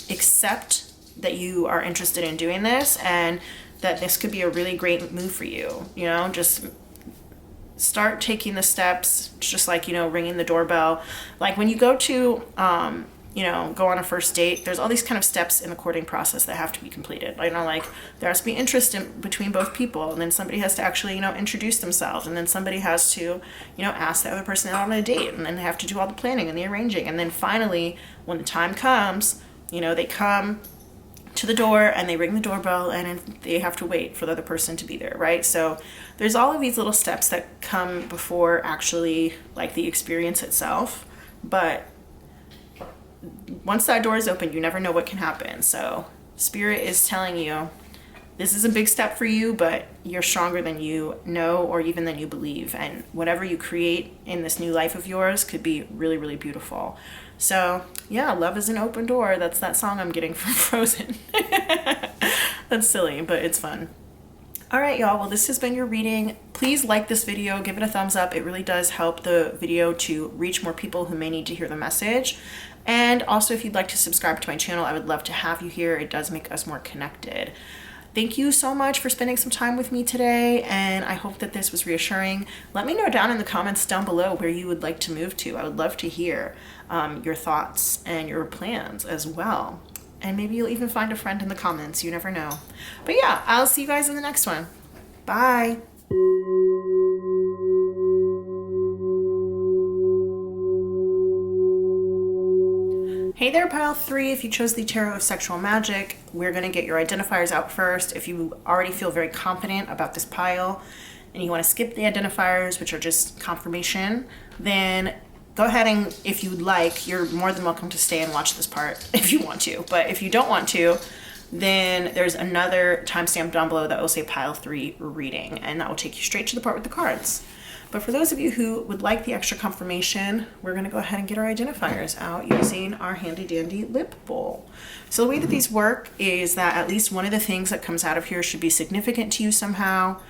accept that you are interested in doing this and that this could be a really great move for you. You know, just start taking the steps, just like, you know, ringing the doorbell. Like when you go to, you know, go on a first date, there's all these kind of steps in the courting process that have to be completed. You know, like there has to be interest in between both people, and then somebody has to actually, you know, introduce themselves, and then somebody has to, you know, ask the other person out on a date, and then they have to do all the planning and the arranging, and then finally, when the time comes, you know, they come to the door and they ring the doorbell and they have to wait for the other person to be there, right? So there's all of these little steps that come before actually like the experience itself, but once that door is open, you never know what can happen. So Spirit is telling you this is a big step for you, but you're stronger than you know or even than you believe, and whatever you create in this new life of yours could be really, really beautiful. So yeah, love is an open door. That's that song I'm getting from Frozen. That's silly, but it's fun. All right, y'all. Well, this has been your reading. Please like this video, give it a thumbs up. It really does help the video to reach more people who may need to hear the message. And also, if you'd like to subscribe to my channel, I would love to have you here. It does make us more connected. Thank you so much for spending some time with me today, and I hope that this was reassuring. Let me know down in the comments down below where you would like to move to. I would love to hear your thoughts and your plans as well. And maybe you'll even find a friend in the comments. You never know. But yeah, I'll see you guys in the next one. Bye. Hey there, pile 3. If you chose the Tarot of Sexual Magic, we're going to get your identifiers out first. If you already feel very confident about this pile and you want to skip the identifiers, which are just confirmation, then go ahead and, if you'd like, you're more than welcome to stay and watch this part if you want to. But if you don't want to, then there's another timestamp down below that will say pile 3 reading, and that will take you straight to the part with the cards. But for those of you who would like the extra confirmation, we're going to go ahead and get our identifiers out using our handy dandy lip bowl. So the way that these work is that at least one of the things that comes out of here should be significant to you somehow,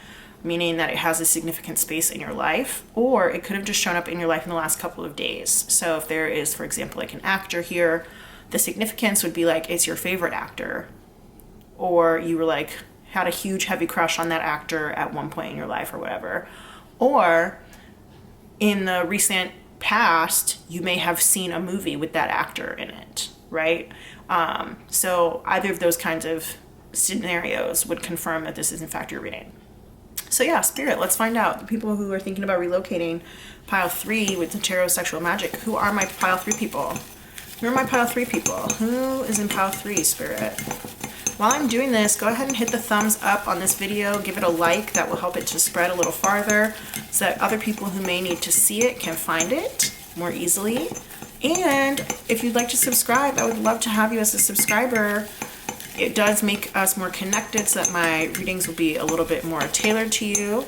meaning that it has a significant space in your life, or it could have just shown up in your life in the last couple of days. So if there is, for example, like an actor here, the significance would be like it's your favorite actor, or you were like had a huge heavy crush on that actor at one point in your life or whatever. Or in the recent past, you may have seen a movie with that actor in it, right? So either of those kinds of scenarios would confirm that this is in fact your reading. So yeah, Spirit, let's find out. The people who are thinking about relocating, pile 3 with the tarot sexual magic. Who are my pile 3 people? Who are my pile 3 people? Who is in pile 3, Spirit? While I'm doing this, go ahead and hit the thumbs up on this video. Give it a like. That will help it to spread a little farther so that other people who may need to see it can find it more easily. And if you'd like to subscribe, I would love to have you as a subscriber. It does make us more connected so that my readings will be a little bit more tailored to you.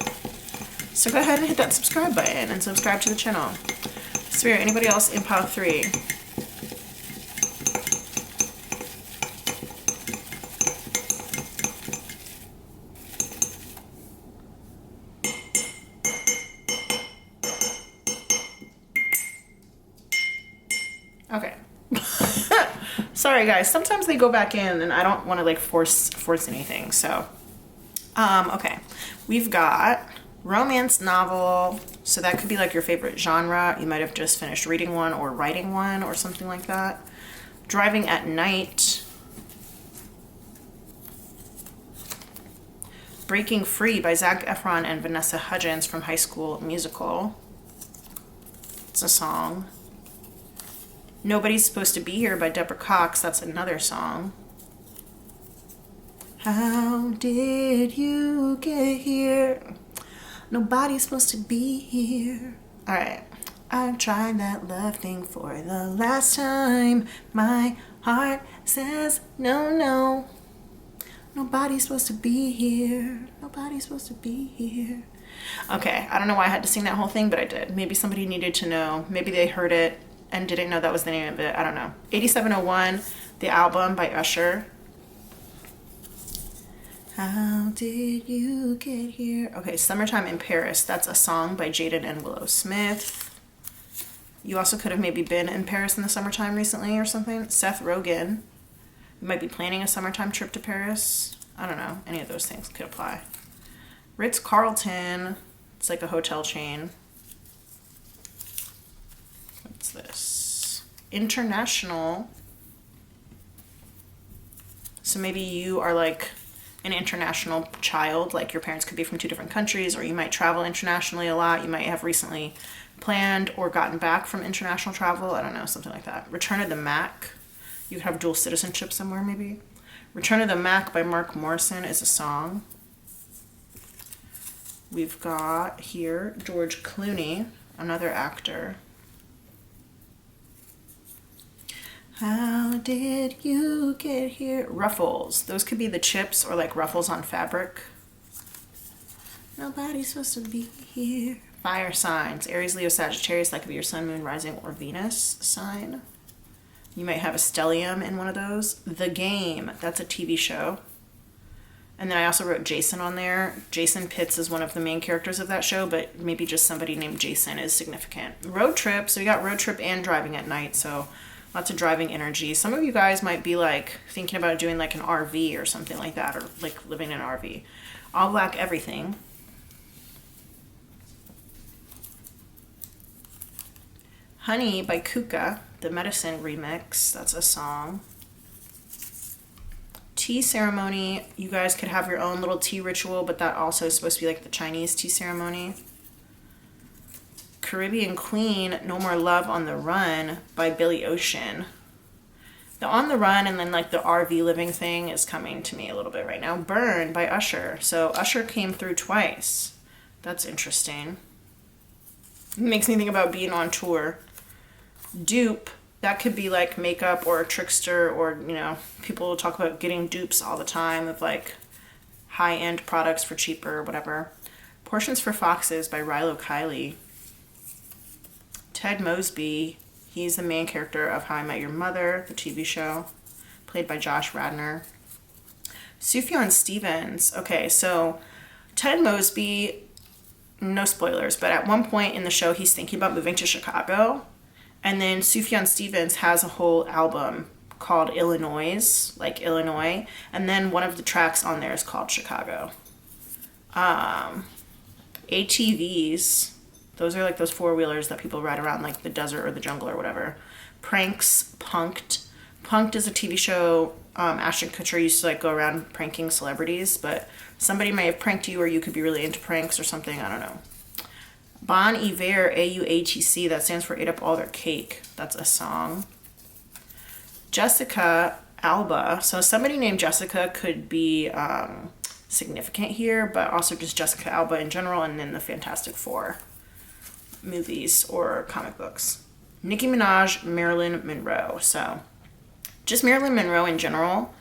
So go ahead and hit that subscribe button and subscribe to the channel. Spirit, anybody else in pile 3? Okay. Sorry guys, sometimes they go back in and I don't want to like force anything. So okay, we've got romance novel, so that could be like your favorite genre. You might have just finished reading one or writing one or something like that. Driving at night. Breaking Free by Zac Efron and Vanessa Hudgens from High School Musical. It's a song. Nobody's Supposed to Be Here by Deborah Cox. That's another song. How did you get here? Nobody's supposed to be here. All right. I've tried that love thing for the last time. My heart says no, no. Nobody's supposed to be here. Nobody's supposed to be here. Okay. I don't know why I had to sing that whole thing, but I did. Maybe somebody needed to know. Maybe they heard it and didn't know that was the name of it. I don't know. 8701, the album by Usher. How did you get here? Okay, Summertime in Paris. That's a song by Jaden and Willow Smith. You also could have maybe been in Paris in the summertime recently or something. Seth Rogen. You might be planning a summertime trip to Paris. I don't know. Any of those things could apply. Ritz-Carlton. It's like a hotel chain. What's this? International. So maybe you are like an international child, like your parents could be from 2 different countries, or you might travel internationally a lot. You might have recently planned or gotten back from international travel. I don't know, something like that. Return of the Mac. You could have dual citizenship somewhere maybe. Return of the Mac by Mark Morrison is a song. We've got here George Clooney, another actor. How did you get here? Ruffles. Those could be the chips or like ruffles on fabric. Nobody's supposed to be here. Fire signs. Aries, Leo, Sagittarius. That could be your sun, moon, rising, or Venus sign. You might have a stellium in one of those. The Game. That's a TV show. And then I also wrote Jason on there. Jason Pitts is one of the main characters of that show, but maybe just somebody named Jason is significant. Road trip. So we got road trip and driving at night. So lots of driving energy. Some of you guys might be like thinking about doing like an RV or something like that, or like living in an RV. All Black Everything. Honey by Kuka, the Medicine remix. That's a song. Tea ceremony. You guys could have your own little tea ritual, but that also is supposed to be like the Chinese tea ceremony. Caribbean Queen, No More Love on the Run by Billy Ocean. The on the run and then like the RV living thing is coming to me a little bit right now. Burn by Usher. So Usher came through twice. That's interesting. It makes me think about being on tour. Dupe, that could be like makeup or a trickster, or, you know, people talk about getting dupes all the time of like high-end products for cheaper or whatever. Portions for Foxes by Rilo Kiley. Ted Mosby, he's the main character of How I Met Your Mother, the TV show, played by Josh Radnor. Sufjan Stevens. Okay, so Ted Mosby, no spoilers, but at one point in the show, he's thinking about moving to Chicago. And then Sufjan Stevens has a whole album called Illinois, like Illinois. And then one of the tracks on there is called Chicago. ATVs, those are like those four-wheelers that people ride around like the desert or the jungle or whatever. Pranks, Punked. Punked is a TV show. Ashton Kutcher used to like go around pranking celebrities, but somebody may have pranked you, or you could be really into pranks or something. I don't know. Bon Iver, AUATC, that stands for Ate Up All Their Cake. That's a song. Jessica Alba. So somebody named Jessica could be significant here, but also just Jessica Alba in general, and then the Fantastic Four movies or comic books. Nicki Minaj, Marilyn Monroe. So just Marilyn Monroe in general,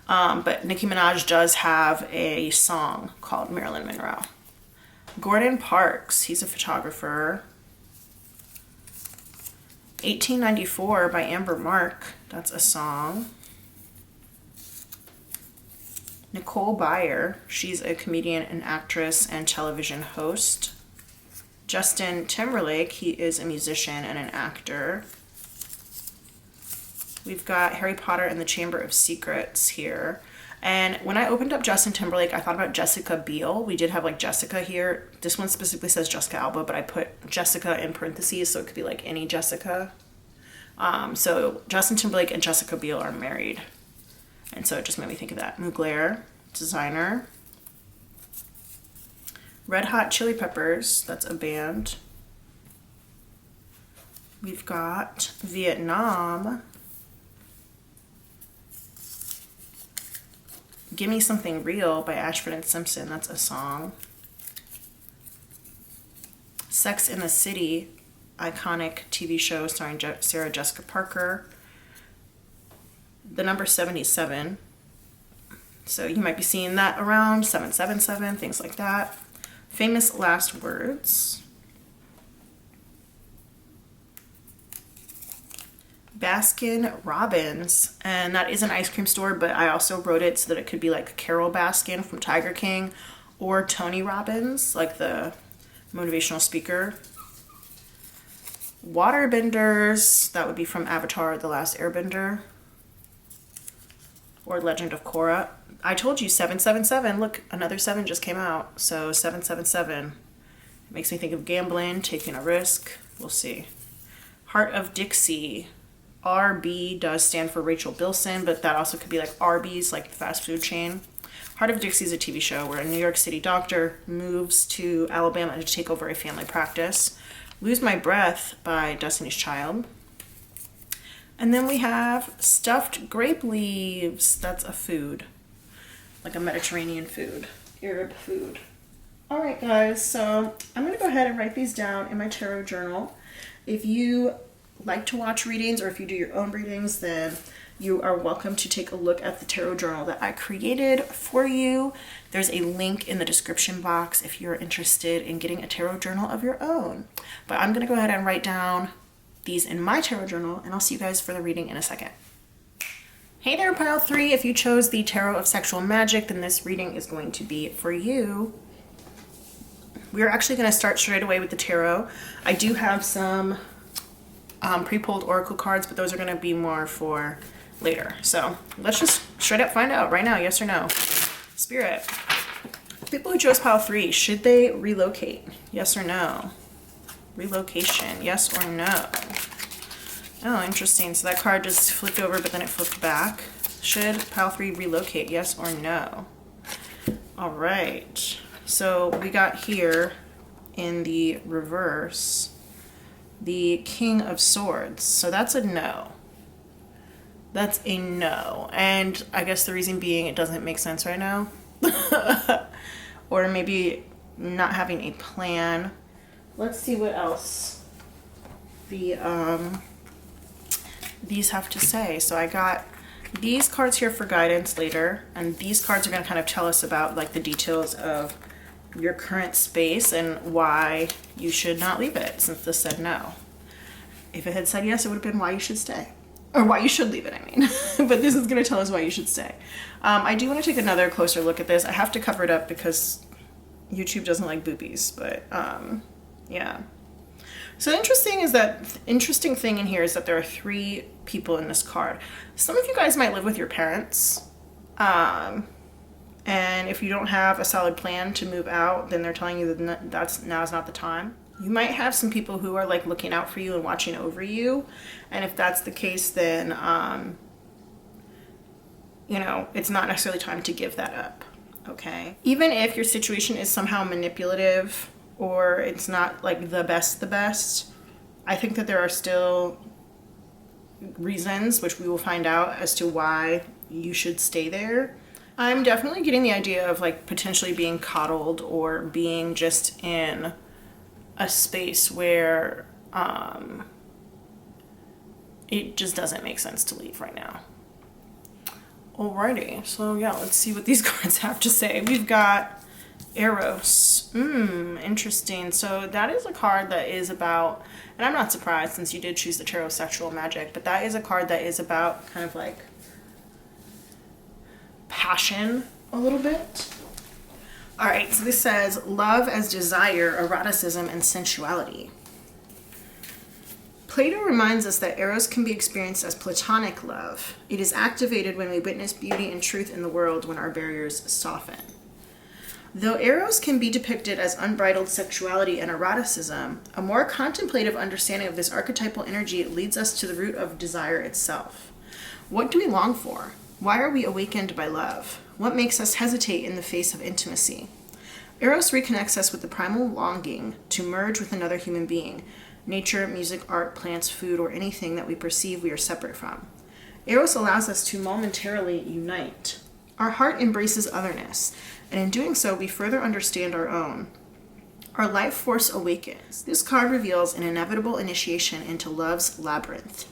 but Nicki Minaj does have a song called Marilyn Monroe. Gordon Parks, he's a photographer. 1894 by Amber Mark, that's a song. Nicole Byer, she's a comedian and actress and television host. Justin Timberlake, he is a musician and an actor. We've got Harry Potter and the Chamber of Secrets here. And when I opened up Justin Timberlake, I thought about Jessica Biel. We did have like Jessica here. This one specifically says Jessica Alba, but I put Jessica in parentheses, so it could be like any Jessica. So Justin Timberlake and Jessica Biel are married. And so it just made me think of that. Mugler, designer. Red Hot Chili Peppers, that's a band. We've got Vietnam. Gimme Something Real by Ashford and Simpson, that's a song. Sex in the City, iconic TV show starring Sarah Jessica Parker. The number 77. So you might be seeing that around, 777, things like that. Famous Last Words. Baskin Robbins, and that is an ice cream store, but I also wrote it so that it could be like Carol Baskin from Tiger King, or Tony Robbins, like the motivational speaker. Waterbenders, that would be from Avatar: The Last Airbender, or Legend of Korra. I told you 777, look, another 7 just came out, so 777. It makes me think of gambling, taking a risk, we'll see. Heart of Dixie. RB does stand for Rachel Bilson, but that also could be like Arby's, like the fast food chain. Heart of Dixie is a TV show where a New York City doctor moves to Alabama to take over a family practice. Lose My Breath by Destiny's Child. And then we have Stuffed Grape Leaves. That's a food, like a Mediterranean food, Arab food. All right, guys, so I'm going to go ahead and write these down in my tarot journal. If you like to watch readings, or if you do your own readings, then you are welcome to take a look at the tarot journal that I created for you. There's a link in the description box if you're interested in getting a tarot journal of your own. But I'm going to go ahead and write down these in my tarot journal, and I'll see you guys for the reading in a second. Hey there, pile 3. If you chose the Tarot of Sexual Magic, then this reading is going to be for you. We're actually going to start straight away with the tarot. I do have some pre-pulled oracle cards, but those are going to be more for later. So let's just straight up find out right now, yes or no. Spirit, people who chose pile 3, should they relocate? Yes or no? Relocation, yes or no? Oh, interesting. So that card just flipped over, but then it flipped back. Should pile 3 relocate? Yes or no? All right. So we got here in the reverse the King of Swords. So that's a no. That's a no. And I guess the reason being it doesn't make sense right now. Or maybe not having a plan. Let's see what else these have to say. So I got these cards here for guidance later, and these cards are going to kind of tell us about like the details of your current space and why you should not leave it, since this said no. If it had said yes, it would have been why you should stay. Or why you should leave it, I mean. But this is going to tell us why you should stay. I do want to take another closer look at this. I have to cover it up because YouTube doesn't like boobies, but yeah. So interesting thing in here is that there are 3 people in this card. Some of you guys might live with your parents. And if you don't have a solid plan to move out, then they're telling you that now is not the time. You might have some people who are like looking out for you and watching over you. And if that's the case, then, it's not necessarily time to give that up. Okay. Even if your situation is somehow manipulative or it's not like the best, I think that there are still reasons, which we will find out, as to why you should stay there. I'm definitely getting the idea of like potentially being coddled or being just in a space where it just doesn't make sense to leave right now. Alrighty, so yeah, let's see what these cards have to say. We've got Eros. Interesting. So that is a card that is about, and I'm not surprised since you did choose the Tarot Sexual Magic, but that is a card that is about kind of like passion a little bit. All right, so this says love as desire, eroticism, and sensuality. Plato reminds us that Eros can be experienced as platonic love. It is activated when we witness beauty and truth in the world, when our barriers soften. Though Eros can be depicted as unbridled sexuality and eroticism, a more contemplative understanding of this archetypal energy leads us to the root of desire itself. What do we long for? Why are we awakened by love? What makes us hesitate in the face of intimacy? Eros reconnects us with the primal longing to merge with another human being, nature, music, art, plants, food, or anything that we perceive we are separate from. Eros allows us to momentarily unite. Our heart embraces otherness, and in doing so, we further understand our own. Our life force awakens. This card reveals an inevitable initiation into love's labyrinth.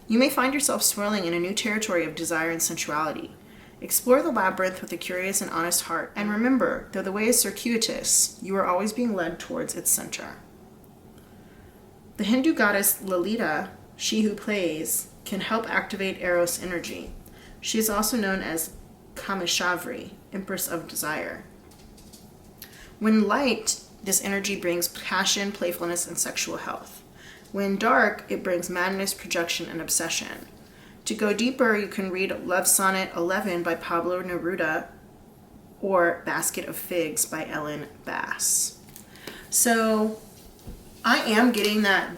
You may find yourself swirling in a new territory of desire and sensuality. Explore the labyrinth with a curious and honest heart, and remember, though the way is circuitous, you are always being led towards its center. The Hindu goddess Lalita, she who plays, can help activate Eros energy. She is also known as Kameshavri, Empress of Desire. When light, this energy brings passion, playfulness, and sexual health. When dark, it brings madness, projection, and obsession. To go deeper, you can read Love Sonnet 11 by Pablo Neruda or Basket of Figs by Ellen Bass. So I am getting that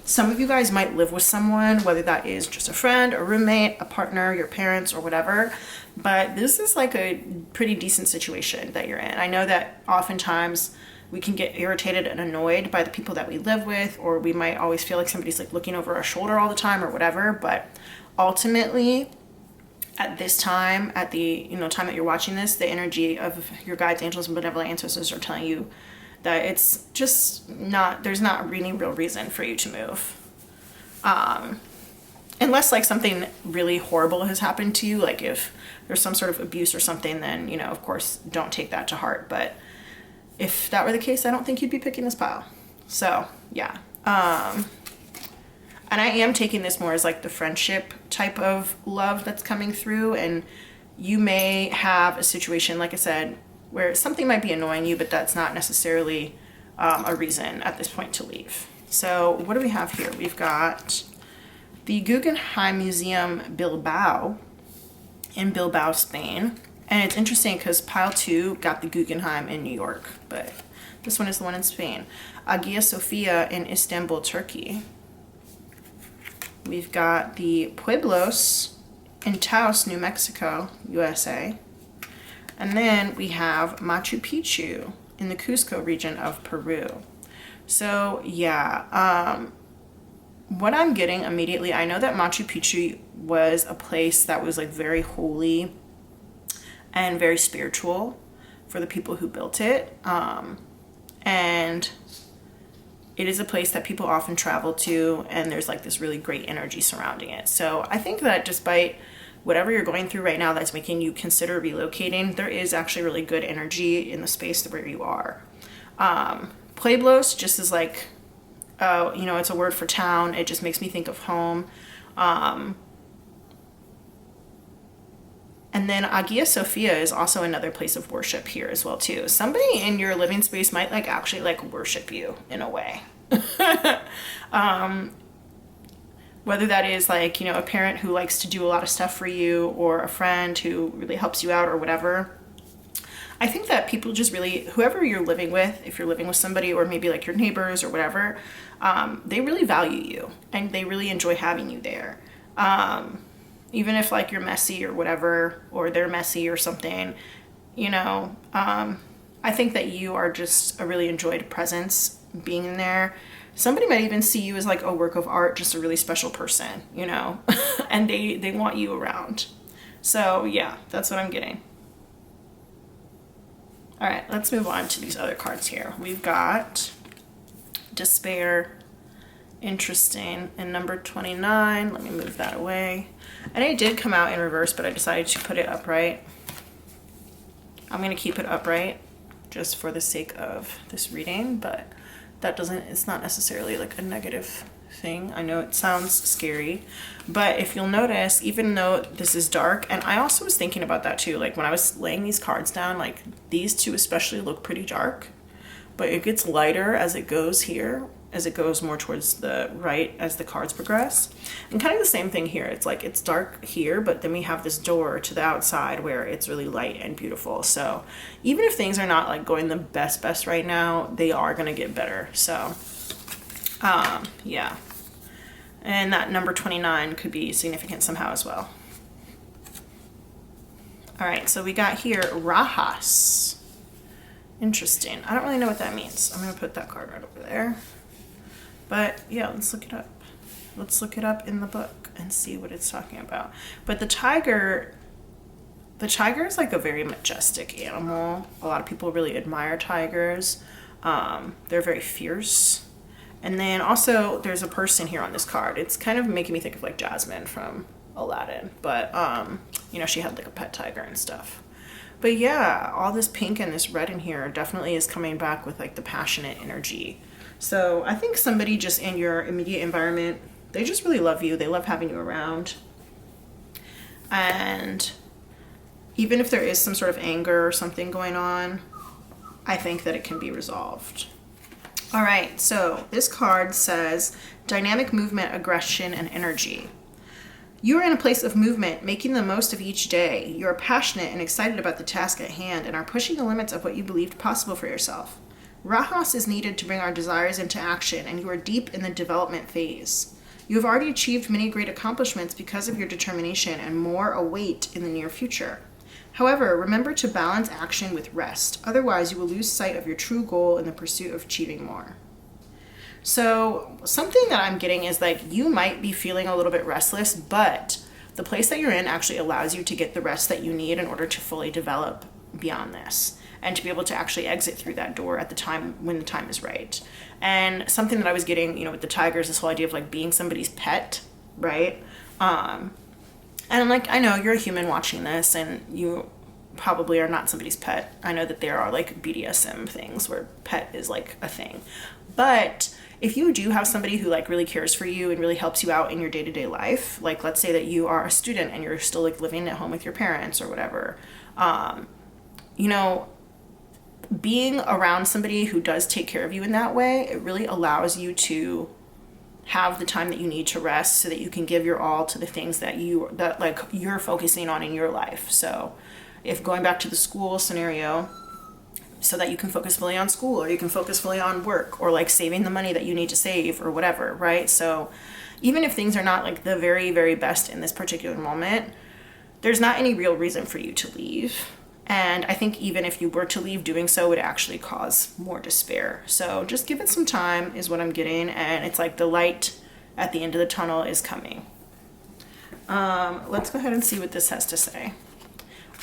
some of you guys might live with someone, whether that is just a friend, a roommate, a partner, your parents, or whatever. But this is like a pretty decent situation that you're in. I know that oftentimes we can get irritated and annoyed by the people that we live with, or we might always feel like somebody's like looking over our shoulder all the time or whatever. But ultimately, at this time, at the time that you're watching this, the energy of your guides, angels, and benevolent ancestors are telling you that it's just not, there's not really real reason for you to move. Unless like something really horrible has happened to you, like if there's some sort of abuse or something, then, of course, don't take that to heart. But if that were the case, I don't think you'd be picking this pile. So, yeah. And I am taking this more as like the friendship type of love that's coming through. And you may have a situation, like I said, where something might be annoying you, but that's not necessarily a reason at this point to leave. So what do we have here? We've got the Guggenheim Museum Bilbao in Bilbao, Spain. And it's interesting because pile 2 got the Guggenheim in New York, but this one is the one in Spain. Hagia Sophia in Istanbul, Turkey. We've got the Pueblos in Taos, New Mexico, USA. And then we have Machu Picchu in the Cusco region of Peru. So yeah, what I'm getting immediately, I know that Machu Picchu was a place that was like very holy and very spiritual for the people who built it. And it is a place that people often travel to, and there's like this really great energy surrounding it. So I think that despite whatever you're going through right now that's making you consider relocating, there is actually really good energy in the space where you are. Pueblos just is like, it's a word for town. It just makes me think of home. And And then Hagia Sophia is also another place of worship here as well too. Somebody in your living space might like actually like worship you in a way. Whether that is like, you know, a parent who likes to do a lot of stuff for you, or a friend who really helps you out, or whatever. I think that people just really, whoever you're living with, if you're living with somebody, or maybe like your neighbors or whatever, they really value you and they really enjoy having you there. Even if like you're messy or whatever, or they're messy or something, you know, I think that you are just a really enjoyed presence being in there. Somebody might even see you as like a work of art, just a really special person, you know, and they want you around. So yeah, that's what I'm getting. All right, let's move on to these other cards here. We've got despair, interesting, and number 29. Let me move that away. And it did come out in reverse, but I decided to put it upright. I'm going to keep it upright just for the sake of this reading, but that doesn't, it's not necessarily like a negative thing. I know it sounds scary, but if you'll notice, even though this is dark, and I also was thinking about that too, like when I was laying these cards down, like these two especially look pretty dark, but it gets lighter as it goes here, as it goes more towards the right as the cards progress. And kind of the same thing here. It's like it's dark here, but then we have this door to the outside where it's really light and beautiful. So even if things are not like going the best right now, they are going to get better. So yeah. And that number 29 could be significant somehow as well. All right, so we got here Rajas. Interesting. I don't really know what that means. I'm going to put that card right over there. But yeah, let's look it up. Let's look it up in the book and see what it's talking about. But the tiger is like a very majestic animal. A lot of people really admire tigers. They're very fierce. And then also there's a person here on this card. It's kind of making me think of like Jasmine from Aladdin. But, you know, she had like a pet tiger and stuff. But yeah, all this pink and this red in here definitely is coming back with like the passionate energy. So I think somebody just in your immediate environment, they just really love you. They love having you around. And even if there is some sort of anger or something going on, I think that it can be resolved. All right, so this card says dynamic movement, aggression, and energy. You are in a place of movement, making the most of each day. You are passionate and excited about the task at hand and are pushing the limits of what you believed possible for yourself. Rajas is needed to bring our desires into action, and you are deep in the development phase. You have already achieved many great accomplishments because of your determination, and more await in the near future. However, remember to balance action with rest. Otherwise, you will lose sight of your true goal in the pursuit of achieving more. So something that I'm getting is like you might be feeling a little bit restless, but the place that you're in actually allows you to get the rest that you need in order to fully develop beyond this and to be able to actually exit through that door at the time when the time is right. And something that I was getting, you know, with the tigers, this whole idea of like being somebody's pet, right? And I'm like, I know you're a human watching this and you probably are not somebody's pet. I know that there are like BDSM things where pet is like a thing. But if you do have somebody who like really cares for you and really helps you out in your day-to-day life, like let's say that you are a student and you're still like living at home with your parents or whatever, you know, being around somebody who does take care of you in that way, it really allows you to have the time that you need to rest so that you can give your all to the things that you're focusing on in your life. So if going back to the school scenario, so that you can focus fully on school or you can focus fully on work or like saving the money that you need to save or whatever, right? So even if things are not like the very, very best in this particular moment, there's not any real reason for you to leave. And I think even if you were to leave, doing so would actually cause more despair. So just give it some time is what I'm getting. And it's like the light at the end of the tunnel is coming. Let's go ahead and see what this has to say.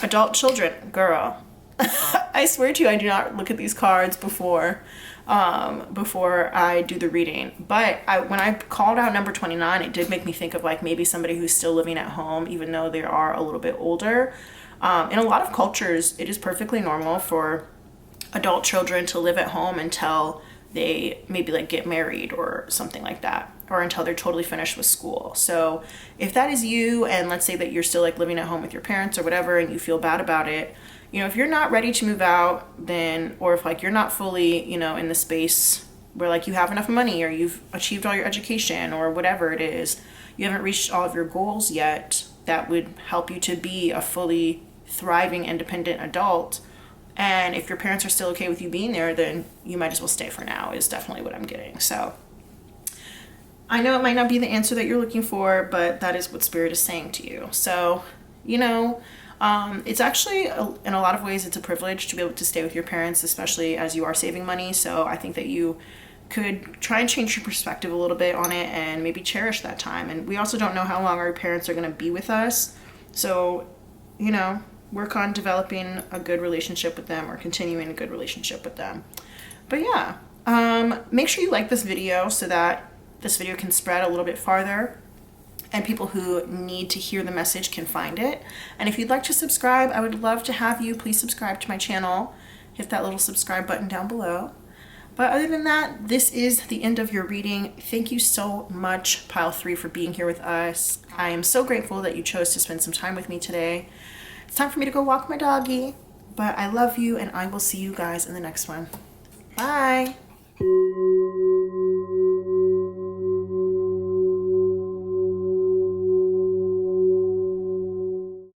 Adult children, girl. I swear to you, I do not look at these cards before I do the reading. But when I called out number 29, it did make me think of like maybe somebody who's still living at home, even though they are a little bit older. In a lot of cultures, it is perfectly normal for adult children to live at home until they maybe like get married or something like that, or until they're totally finished with school. So if that is you, and let's say that you're still like living at home with your parents or whatever, and you feel bad about it, you know, if you're not ready to move out, then, or if like you're not fully, you know, in the space where like you have enough money, or you've achieved all your education, or whatever it is, you haven't reached all of your goals yet that would help you to be a fully thriving independent adult, and if your parents are still okay with you being there, then you might as well stay for now, is definitely what I'm getting. So I know it might not be the answer that you're looking for, but that is what Spirit is saying to you. So, you know, it's actually, in a lot of ways, it's a privilege to be able to stay with your parents, especially as you are saving money. So I think that you could try and change your perspective a little bit on it and maybe cherish that time. And we also don't know how long our parents are going to be with us. So, you know, work on developing a good relationship with them, or continuing a good relationship with them. But yeah, make sure you like this video so that this video can spread a little bit farther and people who need to hear the message can find it. And if you'd like to subscribe, I would love to have you. Please subscribe to my channel. Hit that little subscribe button down below. But other than that, this is the end of your reading. Thank you so much, Pile 3, for being here with us. I am so grateful that you chose to spend some time with me today. It's time for me to go walk my doggy, but I love you, and I will see you guys in the next one. Bye.